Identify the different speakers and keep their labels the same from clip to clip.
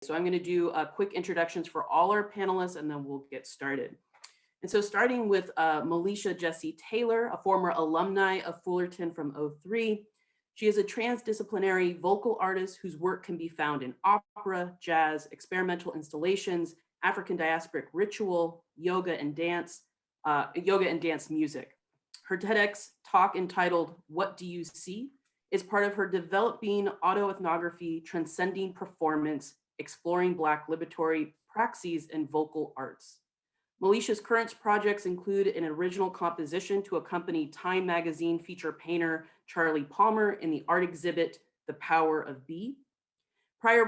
Speaker 1: So I'm going to do quick introductions for all our panelists, and then we'll get started. And so starting with Melisha Jessie Taylor, a former alumni of Fullerton from '03. She is a transdisciplinary vocal artist whose work can be found in opera, jazz, experimental installations, African diasporic ritual, yoga and dance music. Her TEDx talk entitled, "What Do You See?" is part of her developing autoethnography, transcending performance, exploring Black liberatory praxis and vocal arts. Melisha's current projects include an original composition to accompany Time magazine feature painter Charlie Palmer in the art exhibit, The Power of Be. Prior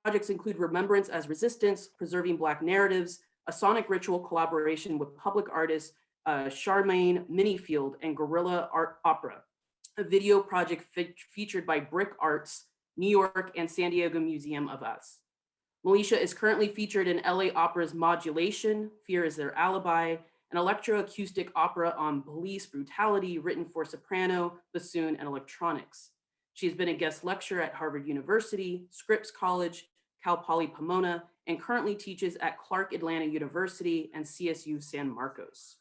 Speaker 1: projects include Remembrance as Resistance, Preserving Black Narratives, a sonic ritual collaboration with public artist Charmaine Minifield and Guerrilla Art Opera, a video project featured by Brick Arts, New York and San Diego Museum of Us. Melisha is currently featured in LA Opera's Modulation, Fear is Their Alibi, an electroacoustic opera on police brutality written for soprano, bassoon, and electronics. She's been a guest lecturer at Harvard University, Scripps College, Cal Poly Pomona, and currently teaches at Clark Atlanta University and CSU San Marcos.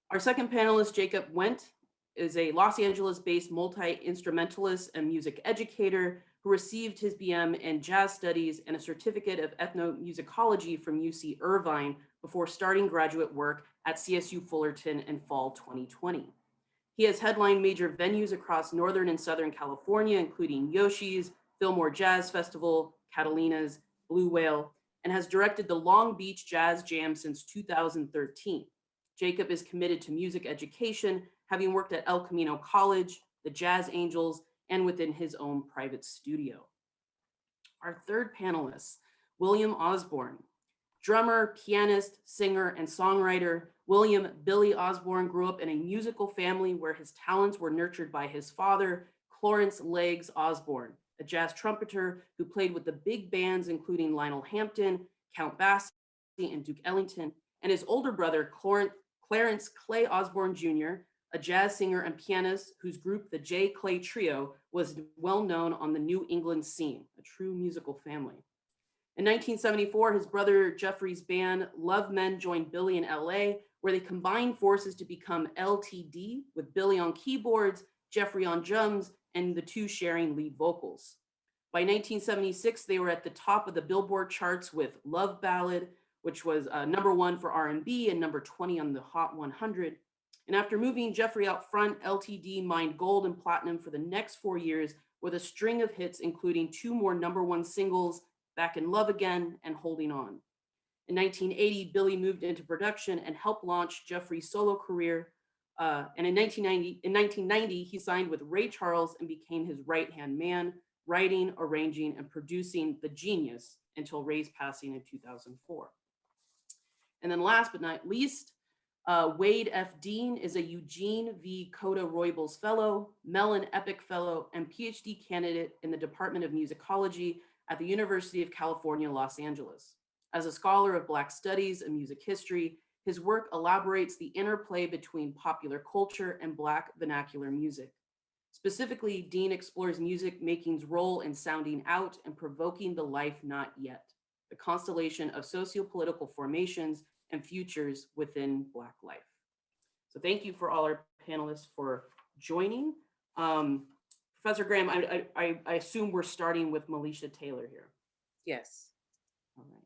Speaker 1: Our second panelist, Jacob Wendt, is a Los Angeles-based multi-instrumentalist and music educator who received his BM in jazz studies and a certificate of ethnomusicology from UC Irvine before starting graduate work at CSU Fullerton in fall 2020. He has headlined major venues across Northern and Southern California, including Yoshi's, Fillmore Jazz Festival, Catalina's, Blue Whale, and has directed the Long Beach Jazz Jam since 2013. Jacob is committed to music education, having worked at El Camino College, the Jazz Angels, and within his own private studio. Our third panelist, William Osborne. Drummer, pianist, singer, and songwriter, William Billy Osborne grew up in a musical family where his talents were nurtured by his father, Clarence Legs Osborne, a jazz trumpeter who played with the big bands including Lionel Hampton, Count Basie, and Duke Ellington, and his older brother, Clarence Clay Osborne Jr., a jazz singer and pianist whose group, the J. Clay Trio, was well known on the New England scene, a true musical family. In 1974, his brother Jeffrey's band Love Men joined Billy in LA, where they combined forces to become LTD, with Billy on keyboards, Jeffrey on drums, and the two sharing lead vocals. By 1976, they were at the top of the Billboard charts with Love Ballad, which was #1 for R&B and number 20 on the Hot 100. And after moving Jeffrey out front, LTD mined gold and platinum for the next 4 years with a string of hits, including 2 more #1 singles, Back in Love Again and Holding On. In 1980, Billy moved into production and helped launch Jeffrey's solo career. And in 1990, he signed with Ray Charles and became his right-hand man, writing, arranging, and producing The Genius until Ray's passing in 2004. And then last but not least, Wade F. Dean is a Eugene V. Coda Roybals Fellow, Mellon Epic Fellow, and PhD candidate in the Department of Musicology at the University of California, Los Angeles. As a scholar of Black studies and music history, his work elaborates the interplay between popular culture and Black vernacular music. Specifically, Dean explores music making's role in sounding out and provoking the life not yet, the constellation of socio-political formations and futures within Black life. So thank you for all our panelists for joining. Professor Graham, I assume we're starting with Melisha Taylor here.
Speaker 2: Yes.
Speaker 1: All right.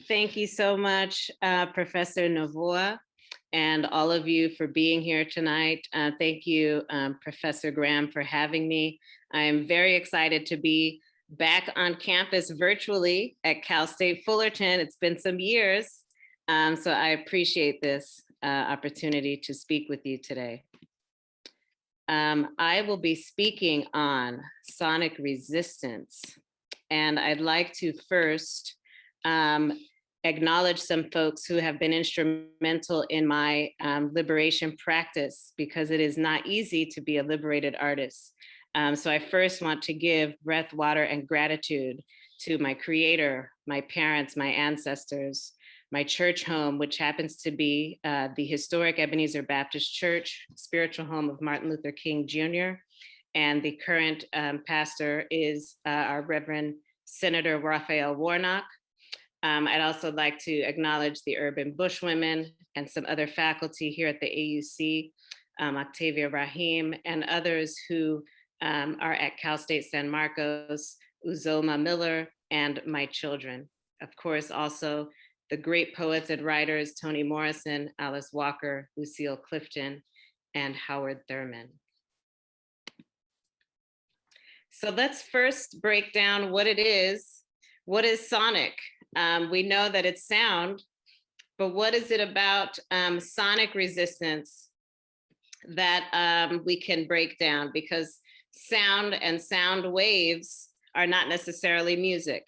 Speaker 2: Thank you so much, Professor Novoa, and all of you for being here tonight. Thank you, Professor Graham, for having me. I'm very excited to be back on campus virtually at Cal State Fullerton. It's been some years, so I appreciate this opportunity to speak with you today. I will be speaking on sonic resistance, and I'd like to first acknowledge some folks who have been instrumental in my liberation practice, because it is not easy to be a liberated artist. So I first want to give breath, water, and gratitude to my creator, my parents, my ancestors, my church home, which happens to be the historic Ebenezer Baptist Church, spiritual home of Martin Luther King Jr., and the current pastor is our Reverend Senator Raphael Warnock. I'd also like to acknowledge the urban bushwomen and some other faculty here at the AUC, Octavia Rahim, and others who are at Cal State San Marcos, Uzoma Miller, and my children. Of course, also the great poets and writers, Toni Morrison, Alice Walker, Lucille Clifton, and Howard Thurman. So let's first break down what it is. What is sonic? We know that it's sound, but what is it about sonic resistance that we can break down? Because sound and sound waves are not necessarily music.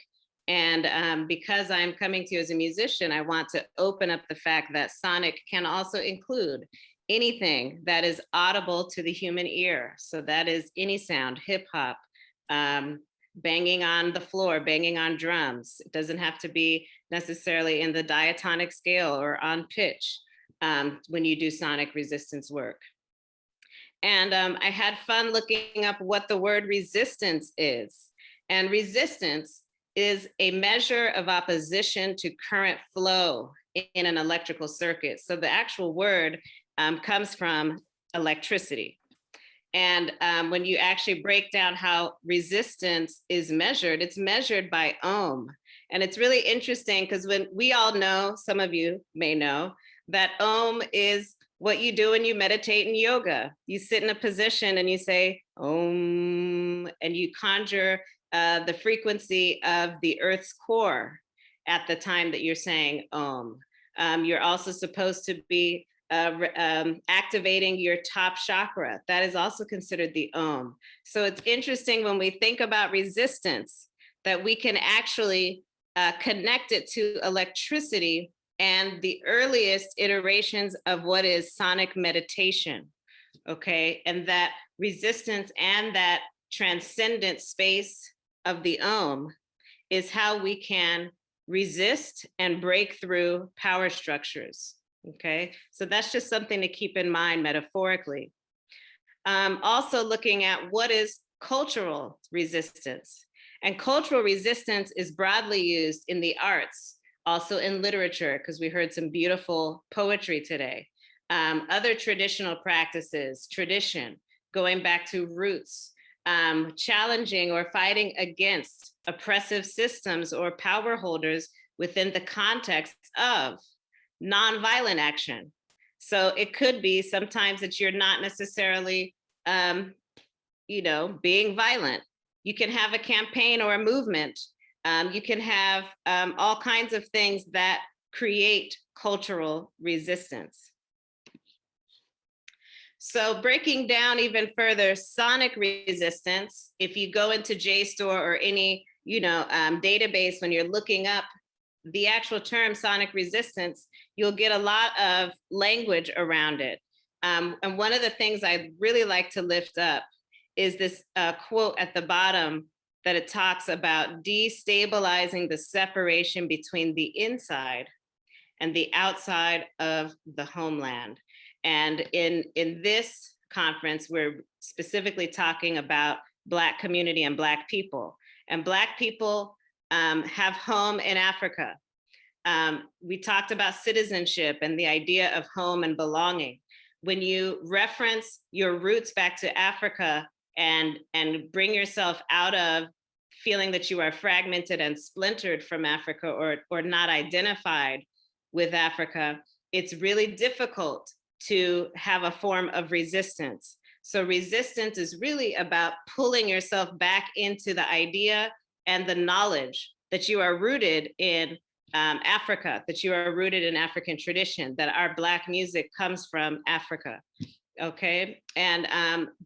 Speaker 2: And because I'm coming to you as a musician, I want to open up the fact that sonic can also include anything that is audible to the human ear. So that is any sound, hip hop, banging on the floor, banging on drums. It doesn't have to be necessarily in the diatonic scale or on pitch when you do sonic resistance work. And I had fun looking up what the word resistance is. And resistance is a measure of opposition to current flow in an electrical circuit. So the actual word comes from electricity. And when you actually break down how resistance is measured, it's measured by ohm. And it's really interesting because when we all know, some of you may know, that ohm is what you do when you meditate in yoga. You sit in a position and you say om, and you conjure the frequency of the Earth's core at the time that you're saying om. You're also supposed to be activating your top chakra. That is also considered the ohm. So it's interesting when we think about resistance that we can actually connect it to electricity and the earliest iterations of what is sonic meditation, okay? And that resistance and that transcendent space of the ohm is how we can resist and break through power structures. Okay, so that's just something to keep in mind metaphorically. Also looking at what is cultural resistance. And cultural resistance is broadly used in the arts, also in literature, because we heard some beautiful poetry today. Other traditional practices, tradition, going back to roots, challenging or fighting against oppressive systems or power holders within the context of nonviolent action. So it could be sometimes that you're not necessarily, being violent. You can have a campaign or a movement. You can have all kinds of things that create cultural resistance. So breaking down even further, sonic resistance, if you go into JSTOR or any, database, when you're looking up the actual term sonic resistance, you'll get a lot of language around it. And one of the things I'd really like to lift up is this quote at the bottom that it talks about destabilizing the separation between the inside and the outside of the homeland. And in this conference, we're specifically talking about Black community and Black people. And Black people have home in Africa. We talked about citizenship and the idea of home and belonging. When you reference your roots back to Africa and bring yourself out of feeling that you are fragmented and splintered from Africa or not identified with Africa, it's really difficult to have a form of resistance. So resistance is really about pulling yourself back into the idea and the knowledge that you are rooted in Africa, that you are rooted in African tradition, that our Black music comes from Africa, okay? And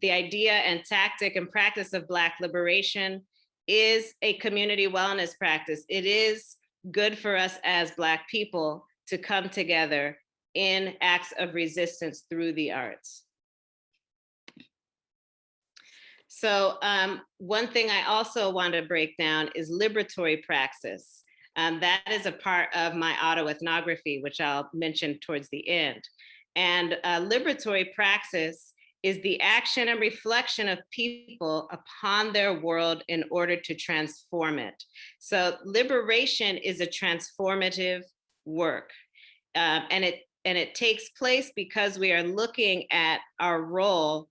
Speaker 2: the idea and tactic and practice of Black liberation is a community wellness practice. It is good for us as Black people to come together in acts of resistance through the arts. So one thing I also want to break down is liberatory praxis. That is a part of my autoethnography, which I'll mention towards the end. And liberatory praxis is the action and reflection of people upon their world in order to transform it. So liberation is a transformative work. And it takes place because we are looking at our role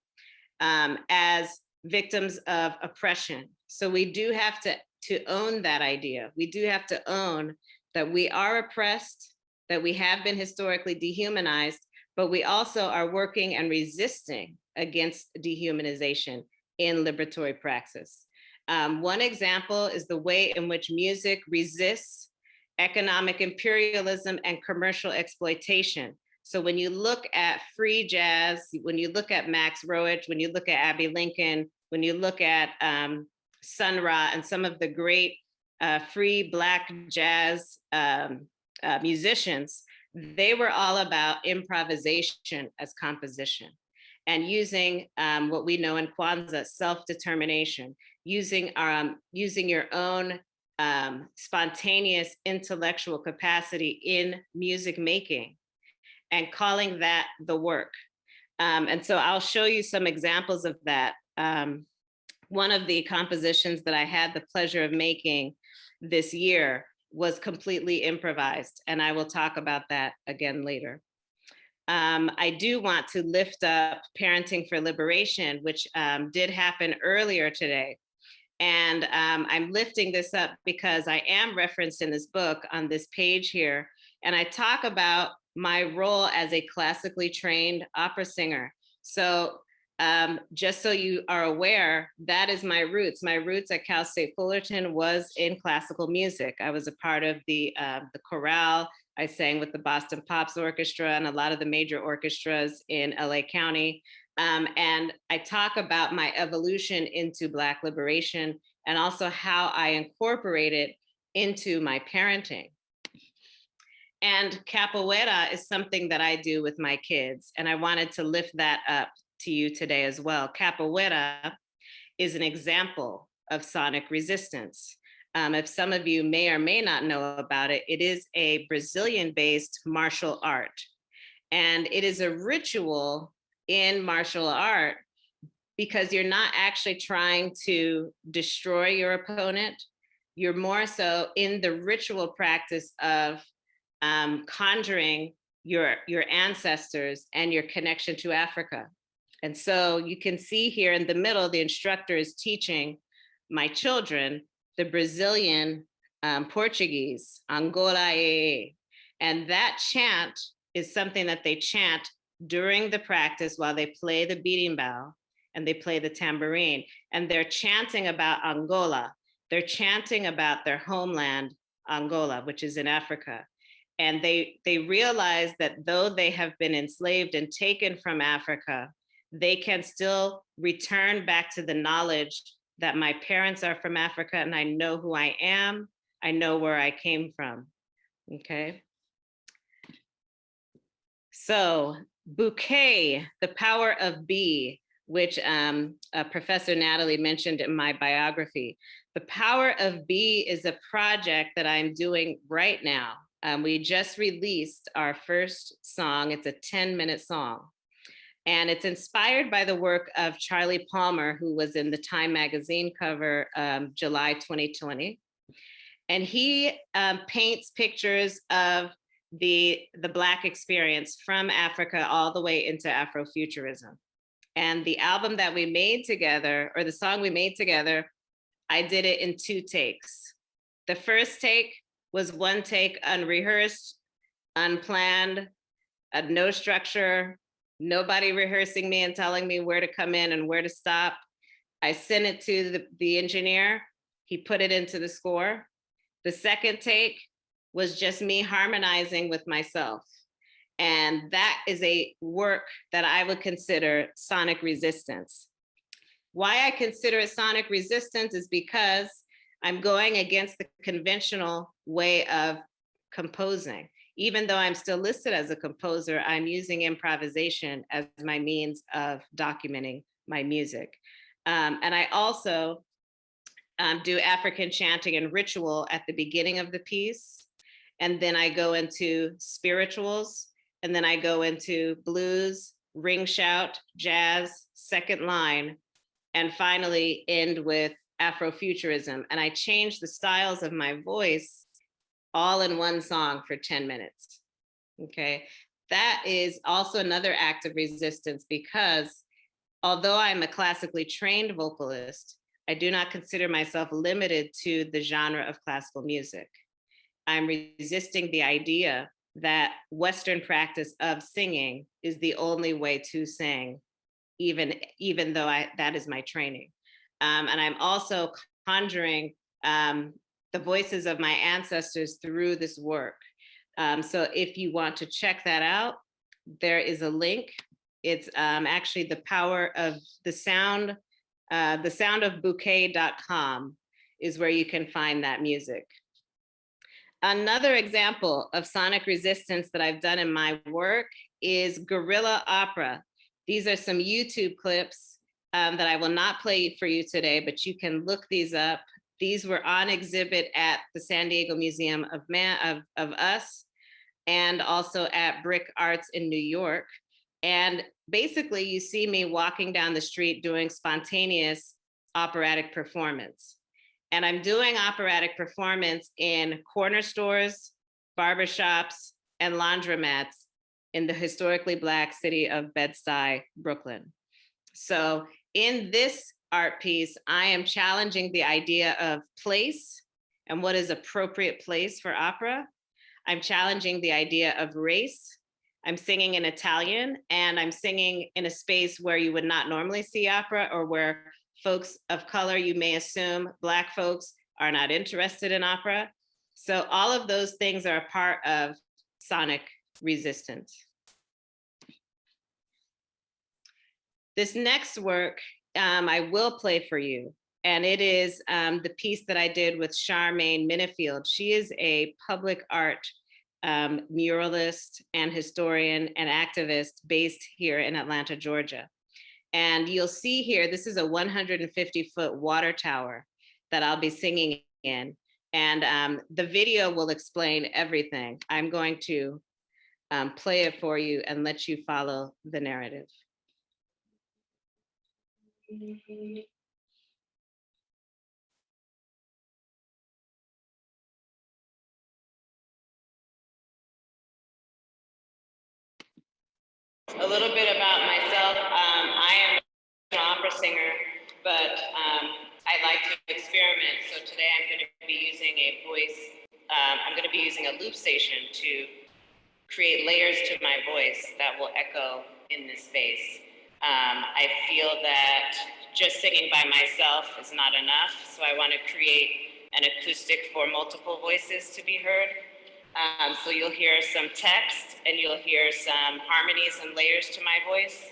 Speaker 2: as victims of oppression. So we do have to own that idea. We do have to own that we are oppressed, that we have been historically dehumanized, but we also are working and resisting against dehumanization in liberatory praxis. One example is the way in which music resists economic imperialism and commercial exploitation. So when you look at free jazz, when you look at Max Roach, when you look at Abbey Lincoln, when you look at Sun Ra and some of the great free Black jazz musicians, they were all about improvisation as composition and using what we know in Kwanzaa, self-determination, using your own spontaneous intellectual capacity in music making and calling that the work. And so I'll show you some examples of that. One of the compositions that I had the pleasure of making this year was completely improvised, and I will talk about that again later. I do want to lift up Parenting for Liberation, which did happen earlier today. And I'm lifting this up because I am referenced in this book on this page here. And I talk about my role as a classically trained opera singer. So just so you are aware, that is my roots. My roots at Cal State Fullerton was in classical music. I was a part of the chorale. I sang with the Boston Pops Orchestra and a lot of the major orchestras in LA County. And I talk about my evolution into Black liberation and also how I incorporate it into my parenting. And capoeira is something that I do with my kids, and I wanted to lift that up to you today as well. Capoeira is an example of sonic resistance. If some of you may or may not know about it, it is a Brazilian-based martial art. And it is a ritual in martial art because you're not actually trying to destroy your opponent. You're more so in the ritual practice of conjuring your ancestors and your connection to Africa. And so you can see here in the middle, the instructor is teaching my children the Brazilian Portuguese, Angola e. And that chant is something that they chant during the practice while they play the berimbau and they play the tambourine. And they're chanting about Angola. They're chanting about their homeland, Angola, which is in Africa. And they realize that though they have been enslaved and taken from Africa, they can still return back to the knowledge that my parents are from Africa and I know who I am. I know where I came from, okay? So bouquet, the power of be, which Professor Natalie mentioned in my biography. The power of be is a project that I'm doing right now. We just released our first song. It's a 10-minute song. And it's inspired by the work of Charlie Palmer, who was in the Time magazine cover July 2020. And he paints pictures of the Black experience from Africa all the way into Afrofuturism. And the album that we made together, or the song we made together, I did it in 2 takes. The first take was 1 take, unrehearsed, unplanned, no structure, nobody rehearsing me and telling me where to come in and where to stop. I sent it to the engineer. He put it into the score. The second take was just me harmonizing with myself. And that is a work that I would consider sonic resistance. Why I consider it sonic resistance is because I'm going against the conventional way of composing. Even though I'm still listed as a composer, I'm using improvisation as my means of documenting my music. And I also do African chanting and ritual at the beginning of the piece. And then I go into spirituals, and then I go into blues, ring shout, jazz, second line, and finally end with Afrofuturism. And I changed the styles of my voice all in one song for 10 minutes. Okay, that is also another act of resistance because although I'm a classically trained vocalist, I do not consider myself limited to the genre of classical music. I'm resisting the idea that Western practice of singing is the only way to sing, even though that is my training. And I'm also conjuring the voices of my ancestors through this work. So if you want to check that out, there is a link. It's actually the power of the sound, thesoundofbouquet.com is where you can find that music. Another example of sonic resistance that I've done in my work is guerrilla opera. These are some YouTube clips that I will not play for you today, but you can look these up. These were on exhibit at the San Diego Museum of Us and also at Brick Arts in New York. And basically you see me walking down the street doing spontaneous operatic performance. And I'm doing operatic performance in corner stores, barbershops, and laundromats in the historically Black city of Bed-Stuy, Brooklyn. So in this art piece, I am challenging the idea of place and what is appropriate place for opera. I'm challenging the idea of race. I'm singing in Italian, and I'm singing in a space where you would not normally see opera, or where folks of color, you may assume Black folks are not interested in opera. So all of those things are a part of sonic resistance. This next work I will play for you, and it is the piece that I did with Charmaine Minifield. She is a public art muralist and historian and activist based here in Atlanta, Georgia. And you'll see here, this is a 150-foot water tower that I'll be singing in. And the video will explain everything. I'm going to play it for you and let you follow the narrative. A little bit about myself. I am an opera singer, but I like to experiment. So today I'm going to be using a voice. I'm going to be using a loop station to create layers to my voice that will echo in this space. I feel that just singing by myself is not enough, so I want to create an acoustic for multiple voices to be heard. So you'll hear some text and you'll hear some harmonies and layers to my voice.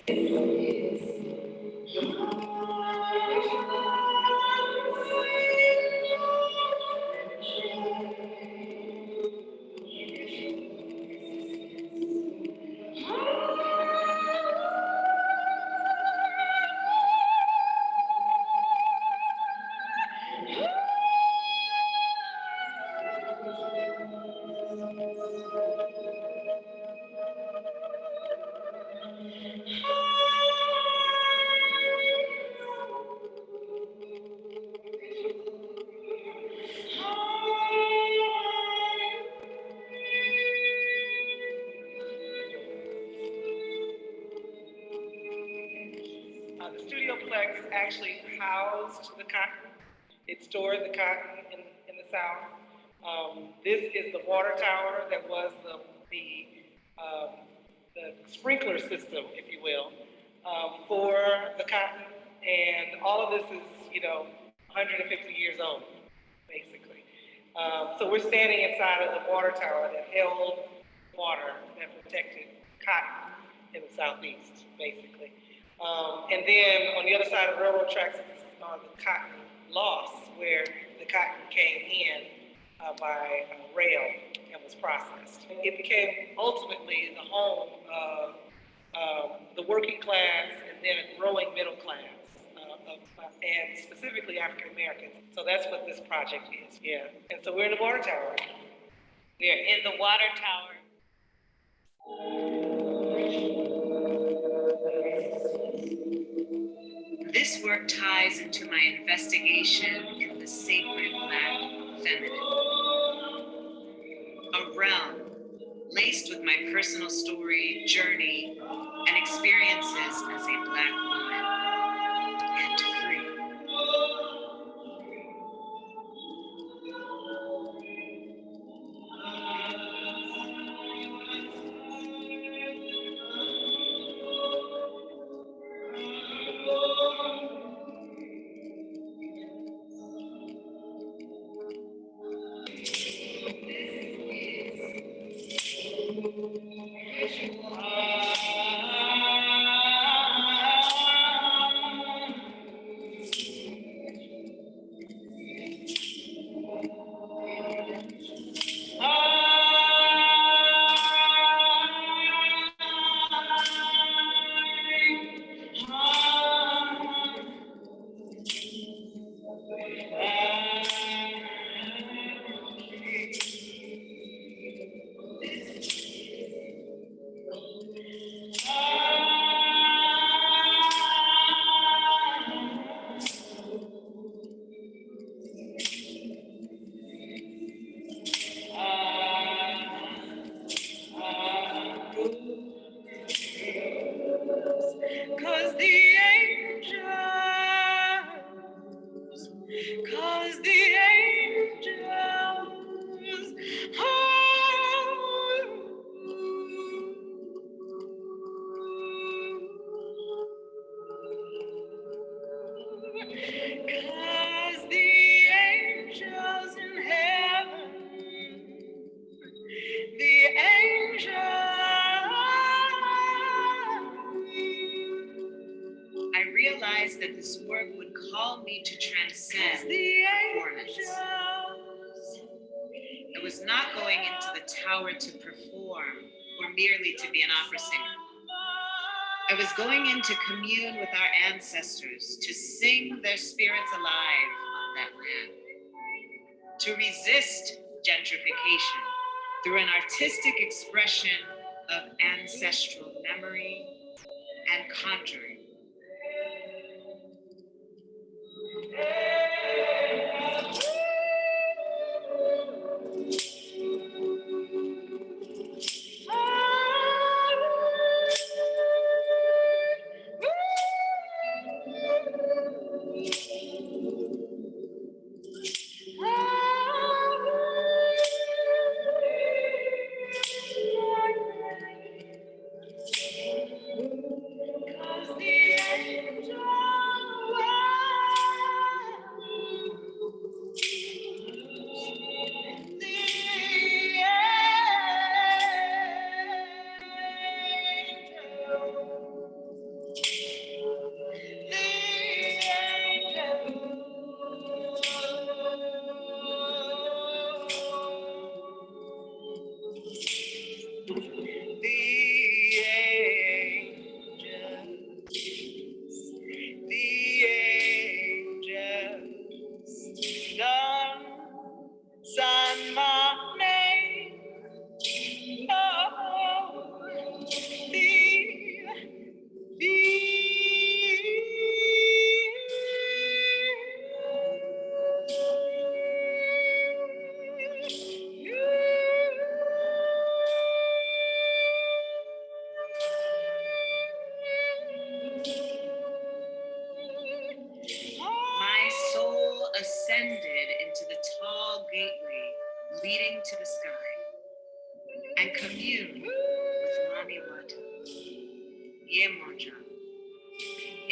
Speaker 3: The Studioplex actually housed the cotton. It stored the cotton in the South. This is the water tower that was the sprinkler system, if you will, for the cotton. And all of this is, 150 years old, basically. So we're standing inside of the water tower that held water that protected cotton in the Southeast, basically. And then on the other side of the railroad tracks is the cotton loss, where the cotton came in by rail and was processed. It became ultimately the home of the working class and then a growing middle class, and specifically African Americans. So that's what this project is, yeah. And so we're in the water tower.
Speaker 2: We are in the water tower. This work ties into my investigation in the sacred Black feminine, a realm laced with my personal story, journey, and experiences as a Black woman and free. Cause the angels, cause the angels, cause the angels in heaven, the angels. I realized that this work would call me to transcend performance. I was not going into the tower to perform or merely to be an opera singer. I was going in to commune with our ancestors, to sing their spirits alive on that land, to resist gentrification through an artistic expression of ancestral memory and conjuring. My soul ascended into the tall gateway leading to the sky and communed with Mami Wata, Yemoja,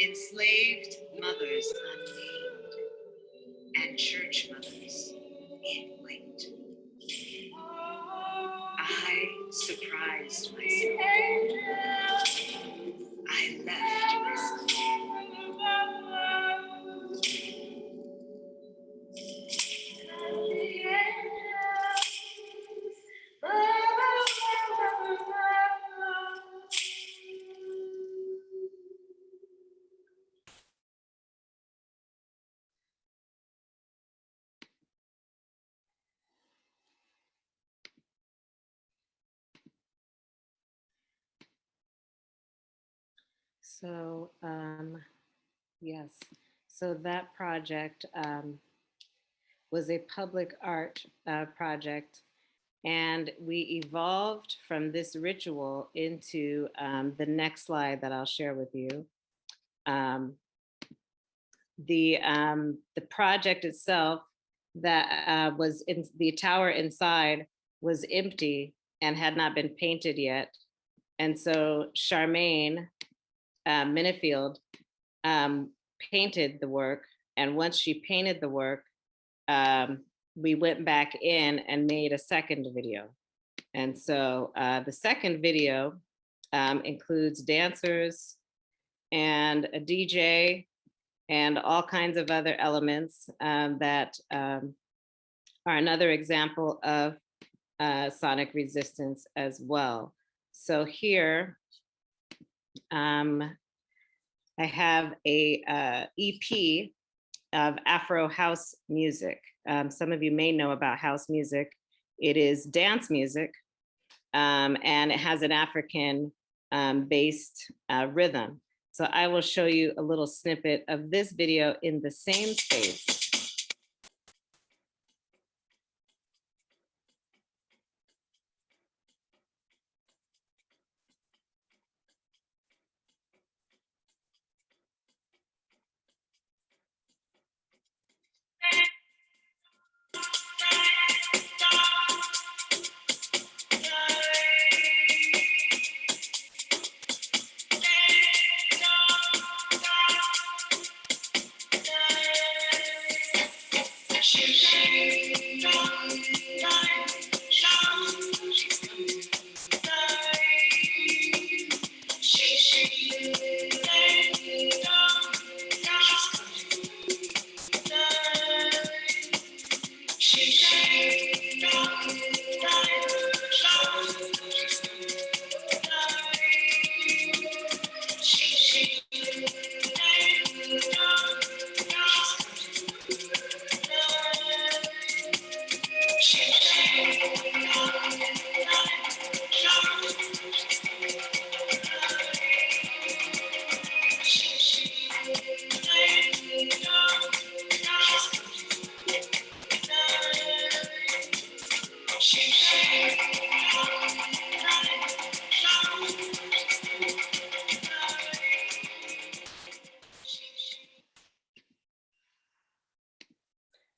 Speaker 2: enslaved mothers unnamed, and church mothers in white. I surprised myself. I left myself. So Yes. So that project was a public art project, and we evolved from this ritual into the next slide that I'll share with you. The project itself, that was in the tower inside, was empty and had not been painted yet. And so Charmaine Minifield painted the work. And once she painted the work, we went back in and made a second video. And so the second video includes dancers and a DJ and all kinds of other elements that are another example of sonic resistance as well. So here, I have a EP of Afro house music. Some of you may know about house music. It is dance music, and it has an African based rhythm. So I will show you a little snippet of this video in the same space.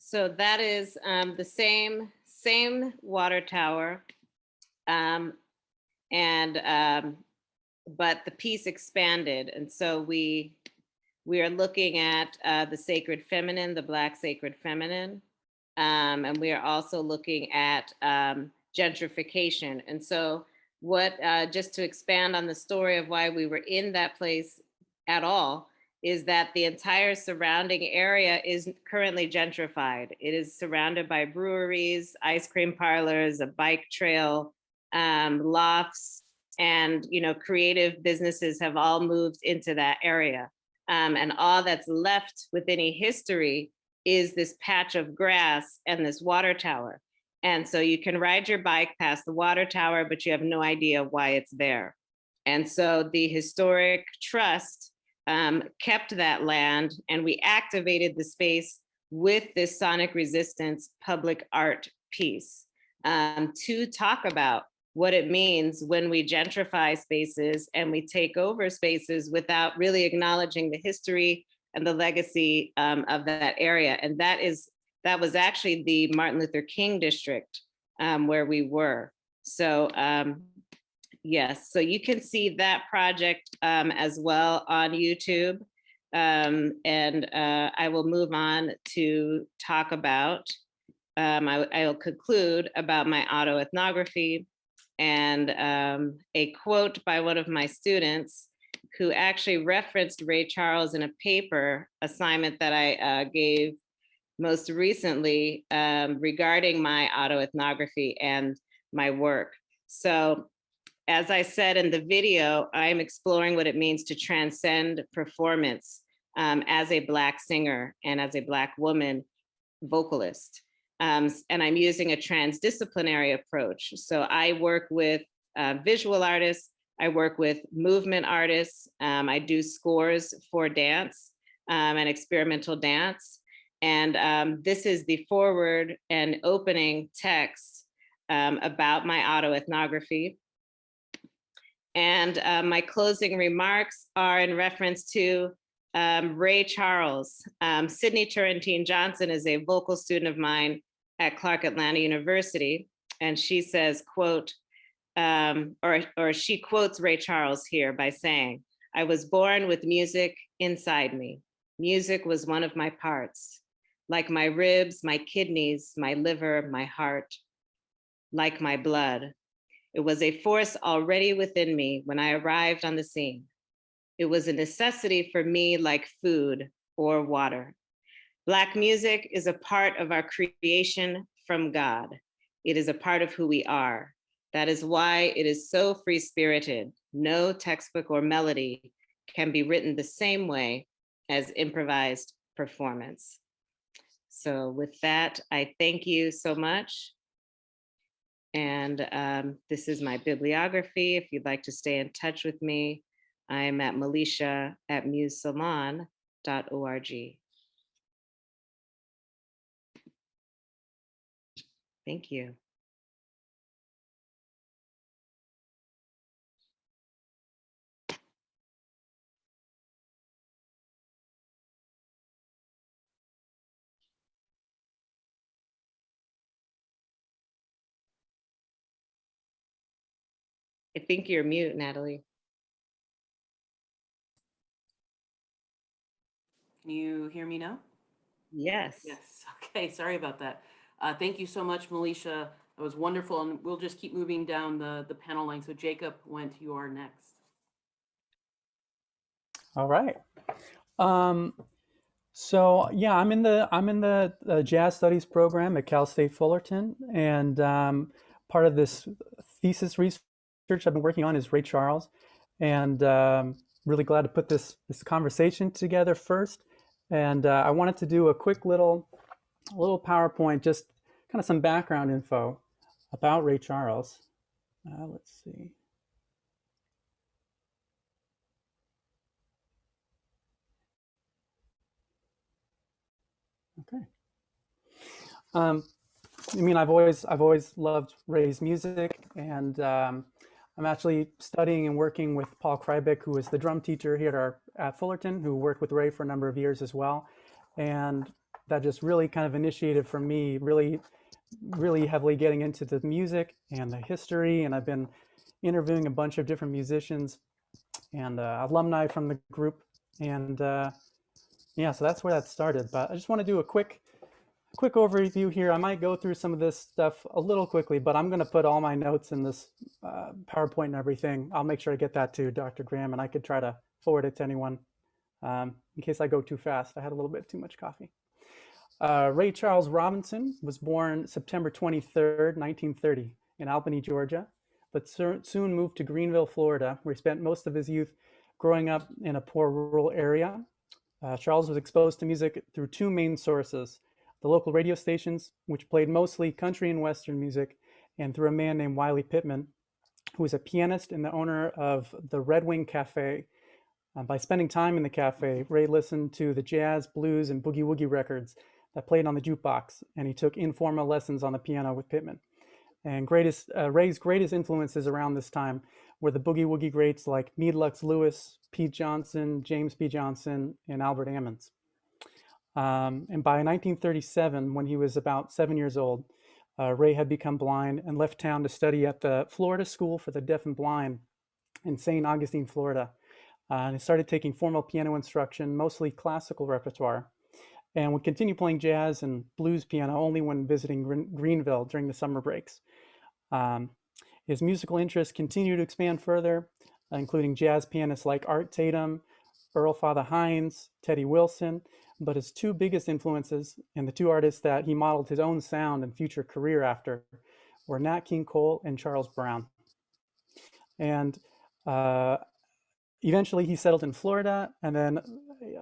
Speaker 2: So that is the same water tower, but the piece expanded, and so we are looking at the sacred feminine, the Black sacred feminine, and we are also looking at gentrification. And so, what just to expand on the story of why we were in that place at all, is that the entire surrounding area is currently gentrified. It is surrounded by breweries, ice cream parlors, a bike trail, lofts, and creative businesses have all moved into that area. And all that's left with any history is this patch of grass and this water tower. And so you can ride your bike past the water tower, but you have no idea why it's there. And so the historic trust kept that land, and we activated the space with this sonic resistance public art piece to talk about what it means when we gentrify spaces and we take over spaces without really acknowledging the history and the legacy of that area. And that was actually the Martin Luther King district where we were. So yes, so you can see that project as well on YouTube. And I will move on to talk about, I will conclude about my autoethnography and a quote by one of my students who actually referenced Ray Charles in a paper assignment that I gave most recently regarding my autoethnography and my work. So as I said in the video, I'm exploring what it means to transcend performance as a Black singer and as a Black woman vocalist. And I'm using a transdisciplinary approach. So I work with visual artists, I work with movement artists, I do scores for dance, and experimental dance. And this is the forward and opening text about my autoethnography. And my closing remarks are in reference to Ray Charles. Sydney Turrentine Johnson is a vocal student of mine at Clark Atlanta University. And she says, quote, or she quotes Ray Charles here by saying, "I was born with music inside me. Music was one of my parts, like my ribs, my kidneys, my liver, my heart, like my blood. It was a force already within me when I arrived on the scene. It was a necessity for me like food or water. Black music is a part of our creation from God. It is a part of who we are. That is why it is so free-spirited. No textbook or melody can be written the same way as improvised performance." So with that, I thank you so much. And this is my bibliography. If you'd like to stay in touch with me, I'm at melisha@musesalon.org. Thank you. I think you're mute, Natalie.
Speaker 1: Can you hear me now?
Speaker 2: Yes.
Speaker 1: Yes. Okay. Sorry about that. Thank you so much, Melisha. That was wonderful. And we'll just keep moving down the panel line. So Jacob, went you are next.
Speaker 4: All right. So yeah, I'm in the jazz studies program at Cal State Fullerton, and part of this thesis research I've been working on is Ray Charles, and really glad to put this conversation together first. And I wanted to do a quick little PowerPoint, just kind of some background info about Ray Charles. Let's see. Okay. I mean, I've always loved Ray's music, and I'm actually studying and working with Paul Krybeck, who is the drum teacher here at Fullerton, who worked with Ray for a number of years as well, and that just really kind of initiated for me really heavily getting into the music and the history, and I've been interviewing a bunch of different musicians and alumni from the group, and yeah, so that's where that started. But I just want to do a quick overview here. I might go through some of this stuff a little quickly, but I'm going to put all my notes in this PowerPoint and everything. I'll make sure I get that to Dr. Graham, and I could try to forward it to anyone in case I go too fast. I had a little bit too much coffee. Ray Charles Robinson was born September 23rd, 1930 in Albany, Georgia, but soon moved to Greenville, Florida, where he spent most of his youth growing up in a poor rural area. Charles was exposed to music through two main sources: the local radio stations, which played mostly country and Western music, and through a man named Wiley Pittman, who was a pianist and the owner of the Red Wing Cafe. By spending time in the cafe, Ray listened to the jazz, blues, and boogie-woogie records that played on the jukebox, and he took informal lessons on the piano with Pittman. And Ray's greatest influences around this time were the boogie-woogie greats like Meade Lux Lewis, Pete Johnson, James P. Johnson, and Albert Ammons. And by 1937, when he was about 7 years old, Ray had become blind and left town to study at the Florida School for the Deaf and Blind in St. Augustine, Florida. And he started taking formal piano instruction, mostly classical repertoire, and would continue playing jazz and blues piano only when visiting Greenville during the summer breaks. His musical interests continued to expand further, including jazz pianists like Art Tatum, Earl Father Hines, Teddy Wilson, but his two biggest influences, and the two artists that he modeled his own sound and future career after, were Nat King Cole and Charles Brown. And eventually he settled in Florida, and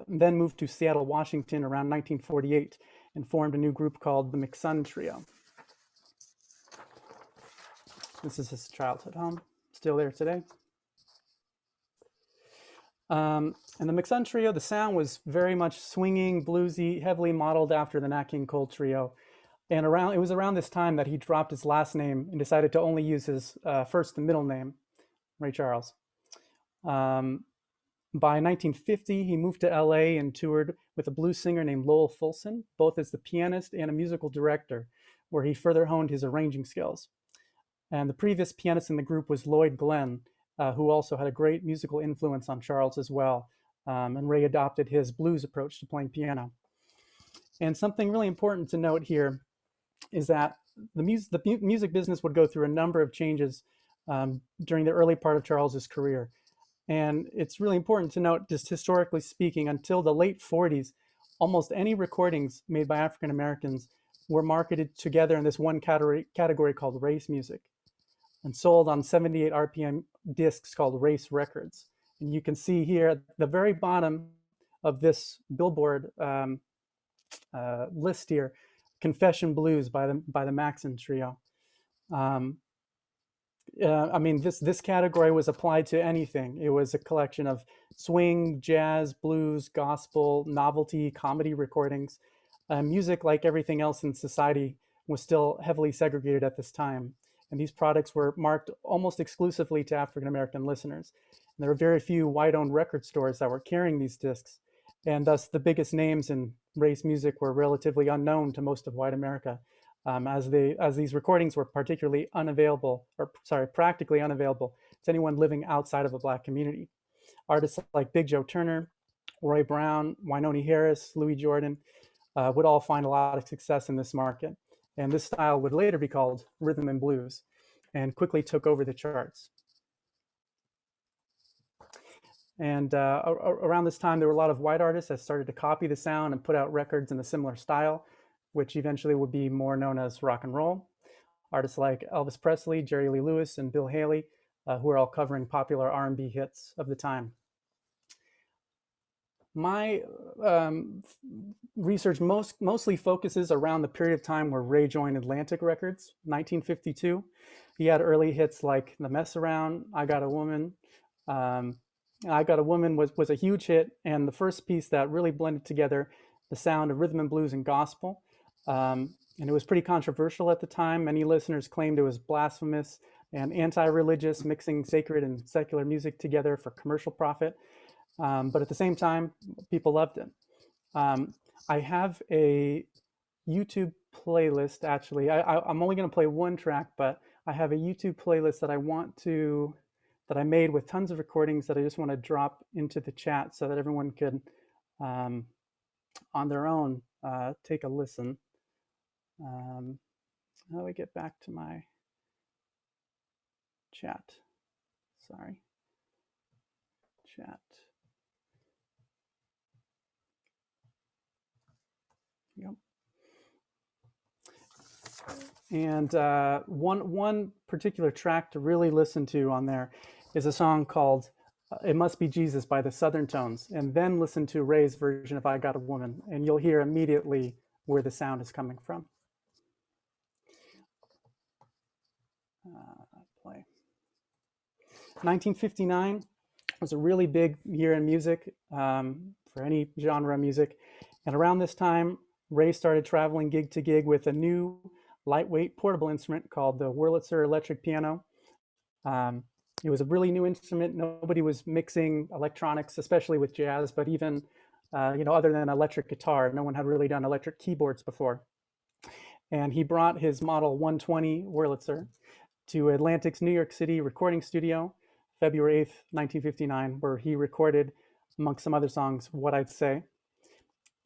Speaker 4: then moved to Seattle, Washington around 1948 and formed a new group called the McSun Trio. This is his childhood home, still there today. And the McSun Trio, the sound was very much swinging, bluesy, heavily modeled after the Nat King Cole Trio. And it was around this time that he dropped his last name and decided to only use his first and middle name, Ray Charles. By 1950, he moved to LA and toured with a blues singer named Lowell Fulson, both as the pianist and a musical director, where he further honed his arranging skills. And the previous pianist in the group was Lloyd Glenn, who also had a great musical influence on Charles as well. And Ray adopted his blues approach to playing piano. And something really important to note here is that the music business would go through a number of changes during the early part of Charles's career. And it's really important to note, just historically speaking, until the late 40s, almost any recordings made by African Americans were marketed together in this one category called race music and sold on 78 RPM discs called race records. And you can see here at the very bottom of this Billboard list here, Confession Blues by the Maxon Trio. I mean, this category was applied to anything. It was a collection of swing, jazz, blues, gospel, novelty, comedy recordings. Music, like everything else in society, was still heavily segregated at this time. And these products were marked almost exclusively to African American listeners. And there were very few white-owned record stores that were carrying these discs. And thus, the biggest names in race music were relatively unknown to most of white America. As these recordings were practically unavailable to anyone living outside of a Black community. Artists like Big Joe Turner, Roy Brown, Wynonie Harris, Louis Jordan would all find a lot of success in this market. And this style would later be called rhythm and blues and quickly took over the charts. And around this time, there were a lot of white artists that started to copy the sound and put out records in a similar style, which eventually would be more known as rock and roll. Artists like Elvis Presley, Jerry Lee Lewis, and Bill Haley, who are all covering popular R&B hits of the time. My research mostly focuses around the period of time where Ray joined Atlantic Records, 1952. He had early hits like The Mess Around, I Got a Woman. I Got a Woman was a huge hit, and the first piece that really blended together the sound of rhythm and blues and gospel. And it was pretty controversial at the time. Many listeners claimed it was blasphemous and anti-religious, mixing sacred and secular music together for commercial profit. But at the same time, people loved it. I have a YouTube playlist, actually. I'm only going to play one track, but I have a YouTube playlist that I made with tons of recordings that I just want to drop into the chat so that everyone could, on their own, take a listen. How do I get back to my chat? Sorry. Chat. Yep. And one particular track to really listen to on there is a song called It Must Be Jesus by the Southern Tones, and then listen to Ray's version of I Got a Woman, and you'll hear immediately where the sound is coming from. Play. 1959 was a really big year in music for any genre of music. And around this time, Ray started traveling gig to gig with a new lightweight portable instrument called the Wurlitzer electric piano. It was a really new instrument. Nobody was mixing electronics, especially with jazz, but even other than electric guitar, no one had really done electric keyboards before. And he brought his model 120 Wurlitzer to Atlantic's New York City recording studio, February 8th, 1959, where he recorded, amongst some other songs, What I'd Say.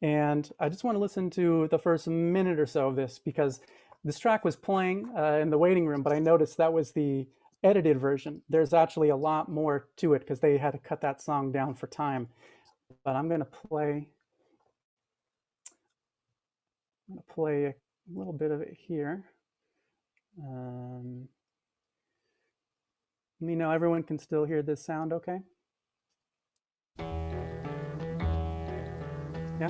Speaker 4: And I just want to listen to the first minute or so of this because this track was playing in the waiting room, but I noticed that was the edited version. There's actually a lot more to it because they had to cut that song down for time. But I'm going to play a little bit of it here. Let me know everyone can still hear this sound okay? Yeah?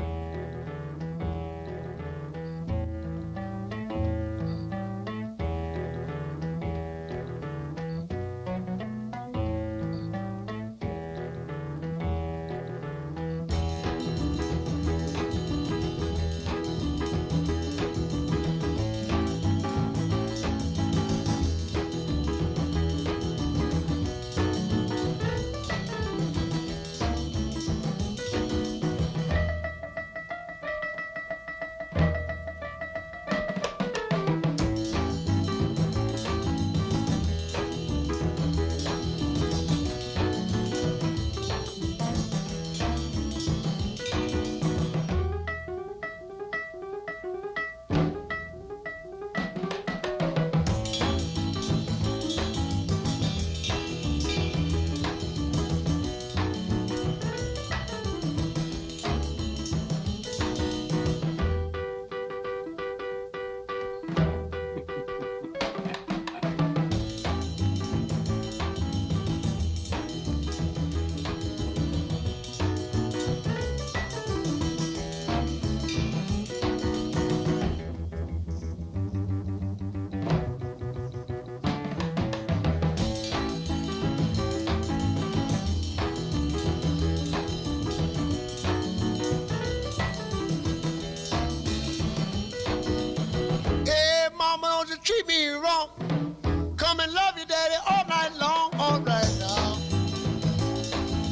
Speaker 5: treat me wrong. Come and love you, daddy, all night long. All right now.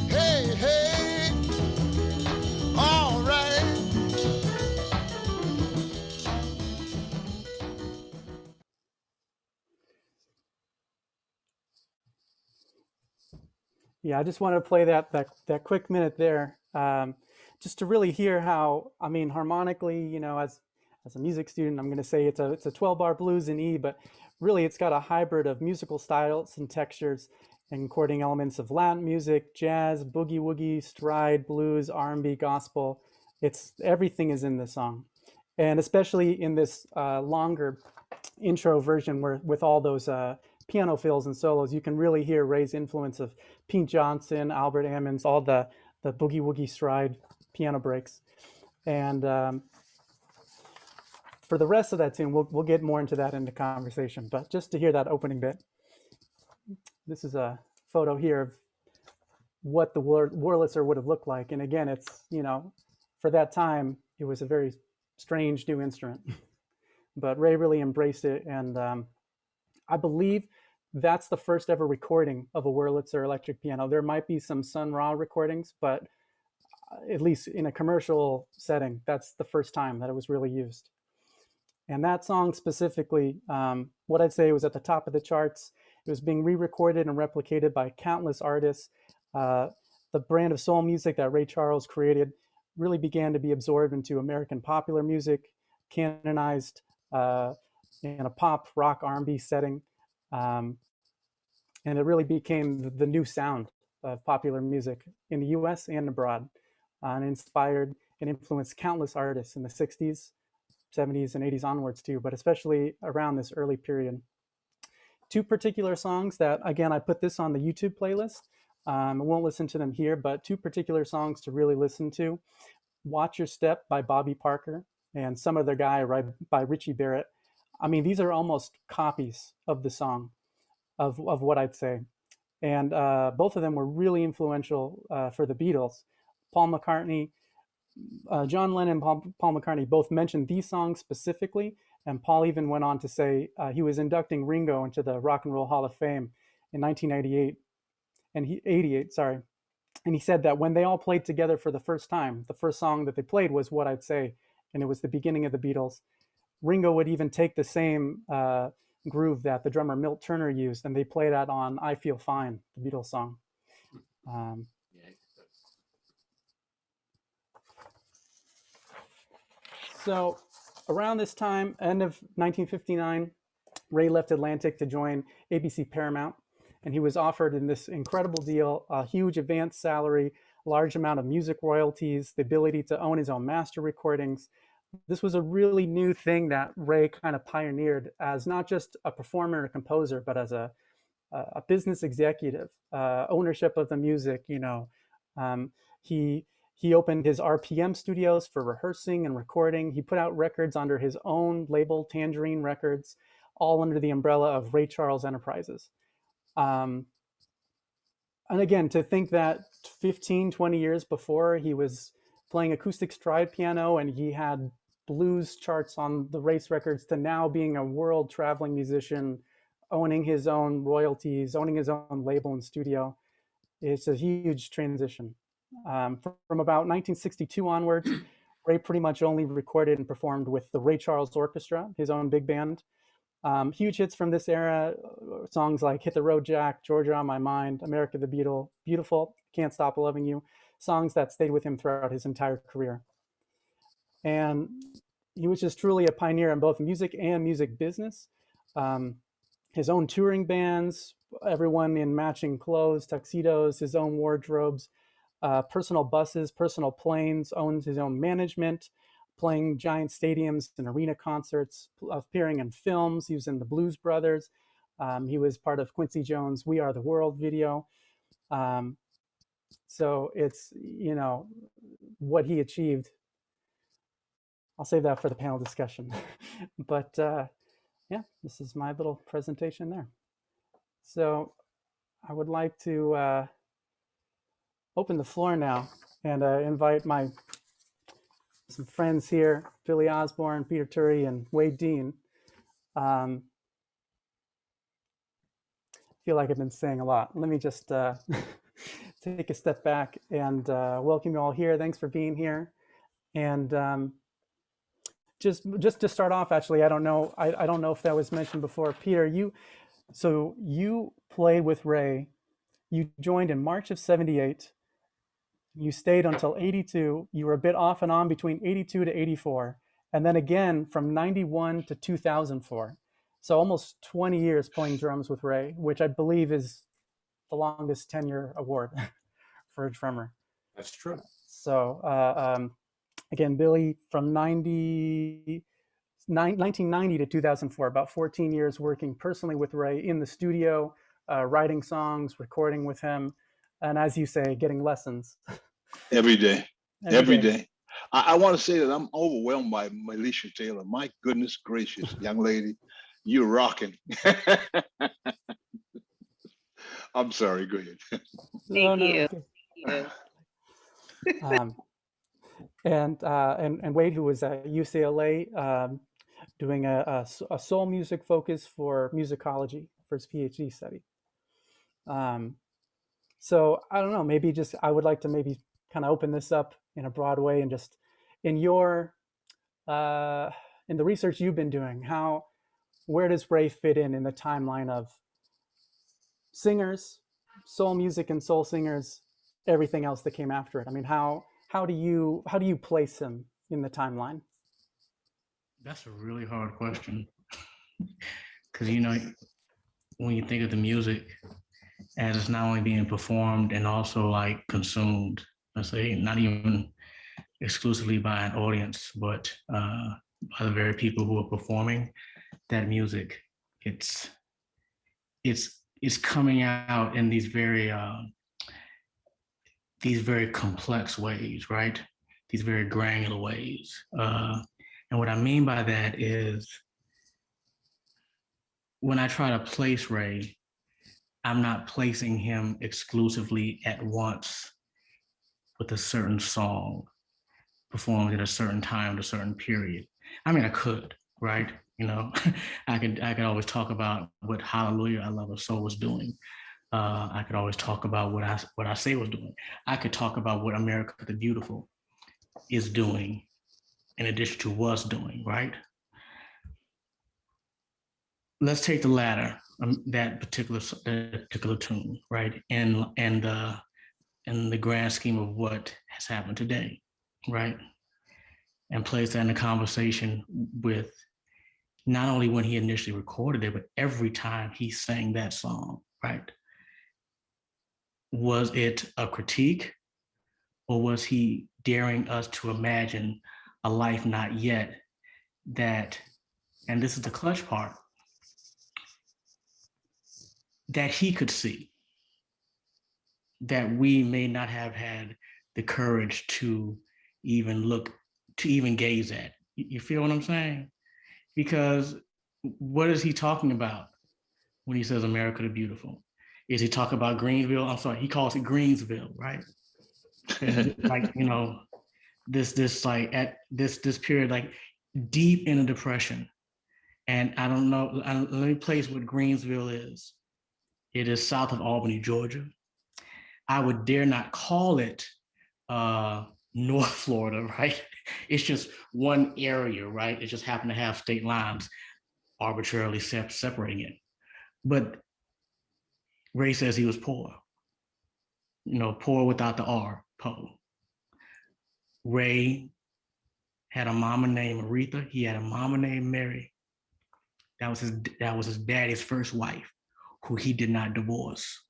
Speaker 5: Hey, hey. All right.
Speaker 4: Yeah, I just wanted to play that quick minute there, just to really hear how, I mean, harmonically, you know, as a music student, I'm going to say it's a 12-bar blues in E, but really it's got a hybrid of musical styles and textures, including elements of Latin music, jazz, boogie woogie, stride, blues, R&B, gospel. It's everything is in the song, and especially in this longer intro version where with all those piano fills and solos, you can really hear Ray's influence of Pete Johnson, Albert Ammons, all the boogie woogie stride piano breaks. And for the rest of that tune, we'll get more into that in the conversation, but just to hear that opening bit. This is a photo here of what the Wurlitzer would have looked like. And again, it's, you know, for that time, it was a very strange new instrument. But Ray really embraced it, and I believe that's the first ever recording of a Wurlitzer electric piano. There might be some Sun Ra recordings, but at least in a commercial setting, that's the first time that it was really used. And that song specifically, what I'd say was at the top of the charts. It was being re-recorded and replicated by countless artists. The brand of soul music that Ray Charles created really began to be absorbed into American popular music, canonized in a pop, rock, R&B setting. And it really became the new sound of popular music in the US and abroad, and inspired and influenced countless artists in the 60s, 70s, and 80s onwards too, but especially around this early period. Two particular songs that, again, I put this on the YouTube playlist. I won't listen to them here, but two particular songs to really listen to. Watch Your Step by Bobby Parker and Some Other Guy by Richie Barrett. I mean, these are almost copies of the song, of what I'd say. And both of them were really influential for the Beatles. Paul McCartney, John Lennon and Paul McCartney both mentioned these songs specifically. And Paul even went on to say he was inducting Ringo into the Rock and Roll Hall of Fame in 1988. And he said that when they all played together for the first time, the first song that they played was What I'd Say, and it was the beginning of the Beatles. Ringo would even take the same groove that the drummer Milt Turner used, and they played that on I Feel Fine, the Beatles song. So around this time, end of 1959, Ray left Atlantic to join ABC Paramount, and he was offered in this incredible deal, a huge advance salary, large amount of music royalties, the ability to own his own master recordings. This was a really new thing that Ray kind of pioneered as not just a performer or composer, but as a business executive, ownership of the music. You know, he opened his RPM studios for rehearsing and recording. He put out records under his own label, Tangerine Records, all under the umbrella of Ray Charles Enterprises. And again, to think that 15, 20 years before, he was playing acoustic stride piano and he had blues charts on the race records, to now being a world traveling musician, owning his own royalties, owning his own label and studio. It's a huge transition. From about 1962 onwards, Ray pretty much only recorded and performed with the Ray Charles Orchestra, his own big band. Huge hits from this era, songs like Hit the Road Jack, Georgia on My Mind, America the Beautiful, Can't Stop Loving You, songs that stayed with him throughout his entire career. And he was just truly a pioneer in both music and music business. His own touring bands, everyone in matching clothes, tuxedos, his own wardrobes, personal buses, personal planes, owns his own management, playing giant stadiums and arena concerts, appearing in films. He was in the Blues Brothers. He was part of Quincy Jones' We Are the World video. So it's, you know, what he achieved. I'll save that for the panel discussion. But yeah, this is my little presentation there. So I would like to open the floor now and invite some friends here, Billy Osborne, Peter Turry, and Wade Dean. feel like I've been saying a lot. Let me just take a step back and welcome you all here. Thanks for being here. And just to start off, actually, I don't know if that was mentioned before. Peter, you played with Ray. You joined in March of '78. You stayed until '82. You were a bit off and on between '82 to '84, and then again from '91 to 2004. So almost 20 years playing drums with Ray, which I believe is the longest tenure award for a drummer.
Speaker 6: That's true.
Speaker 4: So again, Billy, from 1990 to 2004, about 14 years working personally with Ray in the studio, writing songs, recording with him, and as you say, getting lessons.
Speaker 6: Every day. Every day. I want to say that I'm overwhelmed by Melisha Taylor. My goodness gracious, young lady, you're rocking. I'm sorry, go ahead.
Speaker 2: Thank you.
Speaker 4: And Wade, who was at UCLA, doing a soul music focus for musicology for his PhD study. So I don't know, maybe I would like to maybe kind of open this up in a broad way and just in your, in the research you've been doing, where does Ray fit in the timeline of singers, soul music and soul singers, everything else that came after it? I mean, how do you place him in the timeline?
Speaker 7: That's a really hard question. Because, you know, when you think of the music as it's not only being performed and also like consumed, let's say, not even exclusively by an audience, but by the very people who are performing that music, it's coming out in these very complex ways, right? These very granular ways. And what I mean by that is when I try to place Ray, I'm not placing him exclusively at once with a certain song performed at a certain time, at a certain period. I mean, I could, right? You know, I could always talk about what Hallelujah, I Love Her Soul was doing. I could always talk about what I say was doing. I could talk about what America the Beautiful is doing in addition to was doing, right? Let's take the latter, that particular tune, right? And the grand scheme of what has happened today, right? And place that in a conversation with not only when he initially recorded it, but every time he sang that song, right? Was it a critique, or was he daring us to imagine a life not yet that, and this is the clutch part, that he could see, that we may not have had the courage to even look, to even gaze at. You feel what I'm saying? Because what is he talking about when he says America the Beautiful? Is he talking about Greenville? I'm sorry, he calls it Greensville, right? Like, you know, this like at this period, like deep in a depression. And I don't know, let me place what Greensville is. It is south of Albany, Georgia. I would dare not call it North Florida, right? It's just one area, right? It just happened to have state lines arbitrarily separating it. But Ray says he was poor, you know, poor without the R, po. Ray had a mama named Aretha. He had a mama named Mary. That was his daddy's first wife, who he did not divorce.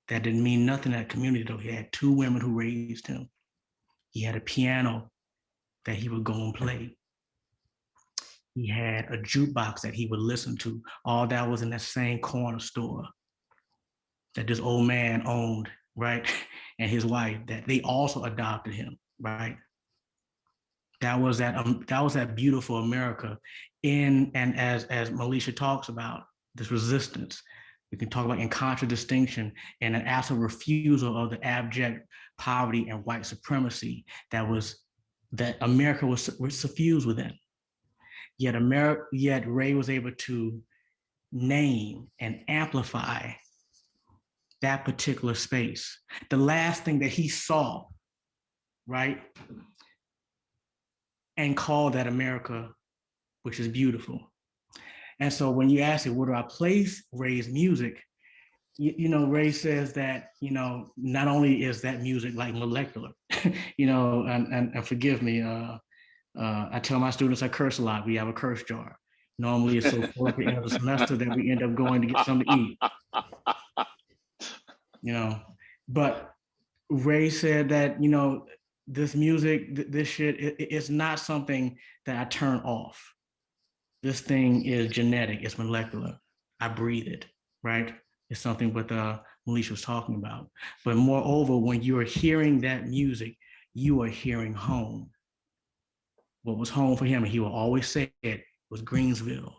Speaker 7: That didn't mean nothing in that community, though. He had two women who raised him. He had a piano that he would go and play. He had a jukebox that he would listen to. All that was in that same corner store that this old man owned, right? And his wife, that they also adopted him, right? That was that beautiful America. And as Melisha talks about, this resistance, we can talk about in contradistinction and an absolute refusal of the abject poverty and white supremacy that America was suffused within. Yet Ray was able to name and amplify that particular space. The last thing that he saw, right? And called that America, which is beautiful. And so when you ask it, where do I place Ray's music? You know, Ray says that, you know, not only is that music like molecular, you know, and forgive me, I tell my students I curse a lot. We have a curse jar. Normally it's so full at the end of the semester that we end up going to get something to eat. You know, but Ray said that, you know, this music, this shit, it's not something that I turn off. This thing is genetic, it's molecular. I breathe it, right? It's something what Melisha was talking about. But moreover, when you're hearing that music, you are hearing home. What was home for him, and he will always say it, was Greensville.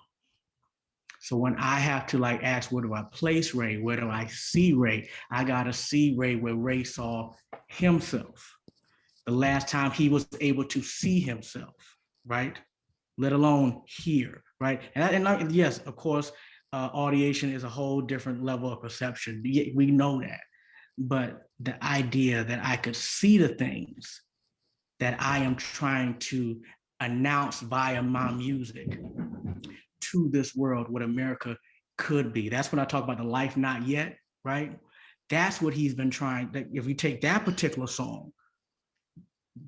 Speaker 7: So when I have to like ask, where do I place Ray? Where do I see Ray? I gotta see Ray where Ray saw himself. The last time he was able to see himself, right? Let alone hear, right? And yes, of course, audiation is a whole different level of perception. We know that. But the idea that I could see the things that I am trying to announce via my music to this world, what America could be. That's when I talk about the life not yet, right? That's what he's been trying. If we take that particular song,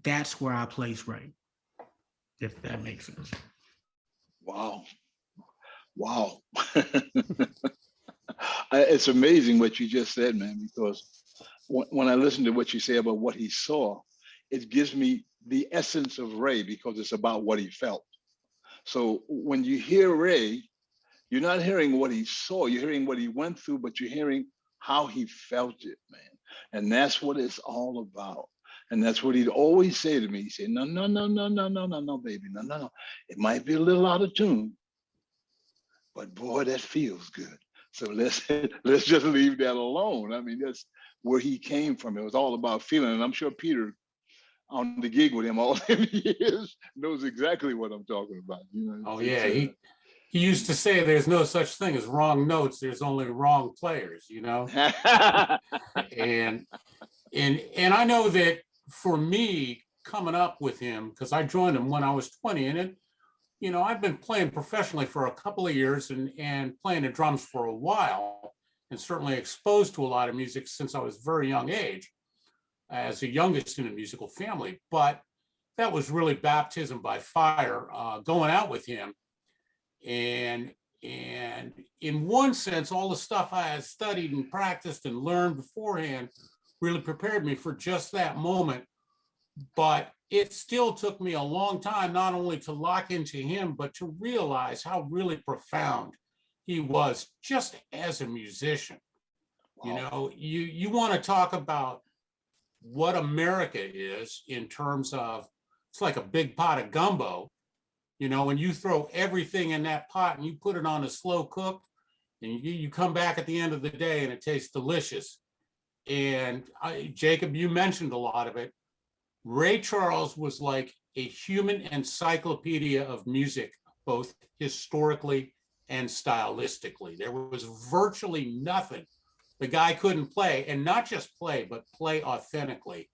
Speaker 7: that's where I place Ray, if that makes sense.
Speaker 6: Wow. Wow. It's amazing what you just said, man, because when I listen to what you say about what he saw, it gives me the essence of Ray because it's about what he felt. So when you hear Ray, you're not hearing what he saw, you're hearing what he went through, but you're hearing how he felt it, man. And that's what it's all about. And that's what he'd always say to me. He'd say, no, no, no, no, no, no, no, no, baby, no, no, no. It might be a little out of tune, but boy, that feels good. So let's just leave that alone. I mean, that's where he came from. It was all about feeling. And I'm sure Peter, on the gig with him all them years, knows exactly what I'm talking about. You know,
Speaker 8: oh yeah, he used to say there's no such thing as wrong notes, there's only wrong players, you know. and I know that for me coming up with him, because I joined him when I was 20, and it, you know, I've been playing professionally for a couple of years and playing the drums for a while, and certainly exposed to a lot of music since I was a very young age, as the youngest in a musical family. But that was really baptism by fire, going out with him. And in one sense, all the stuff I had studied and practiced and learned beforehand really prepared me for just that moment. But it still took me a long time, not only to lock into him, but to realize how really profound he was just as a musician. Wow. You know, you want to talk about what America is in terms of, it's like a big pot of gumbo. You know, when you throw everything in that pot and you put it on a slow cook, and you come back at the end of the day and it tastes delicious. And Jacob, you mentioned a lot of it. Ray Charles was like a human encyclopedia of music, both historically and stylistically. There was virtually nothing the guy couldn't play, and not just play, but play authentically.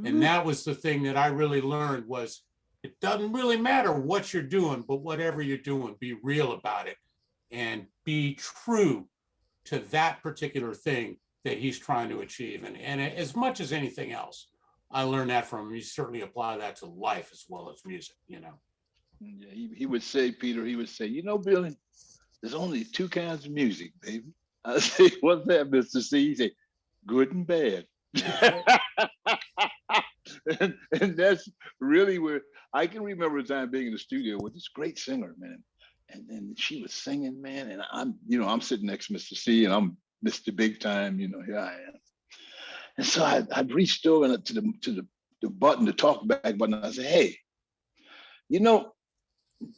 Speaker 8: And that was the thing that I really learned was, it doesn't really matter what you're doing, but whatever you're doing, be real about it and be true to that particular thing that he's trying to achieve. And as much as anything else, I learned that from him. You certainly apply that to life as well as music, you know.
Speaker 6: Yeah, he would say, Peter, he would say, you know, Billy, there's only two kinds of music, baby. I say, what's that, Mr. C? He say, good and bad. and that's really where I can remember a time being in the studio with this great singer, man. And she was singing, man. And I'm sitting next to Mr. C, and I'm Mr. Big Time, you know, here I am. And so I'd reached over to the button, the talk back button. I said, hey, you know,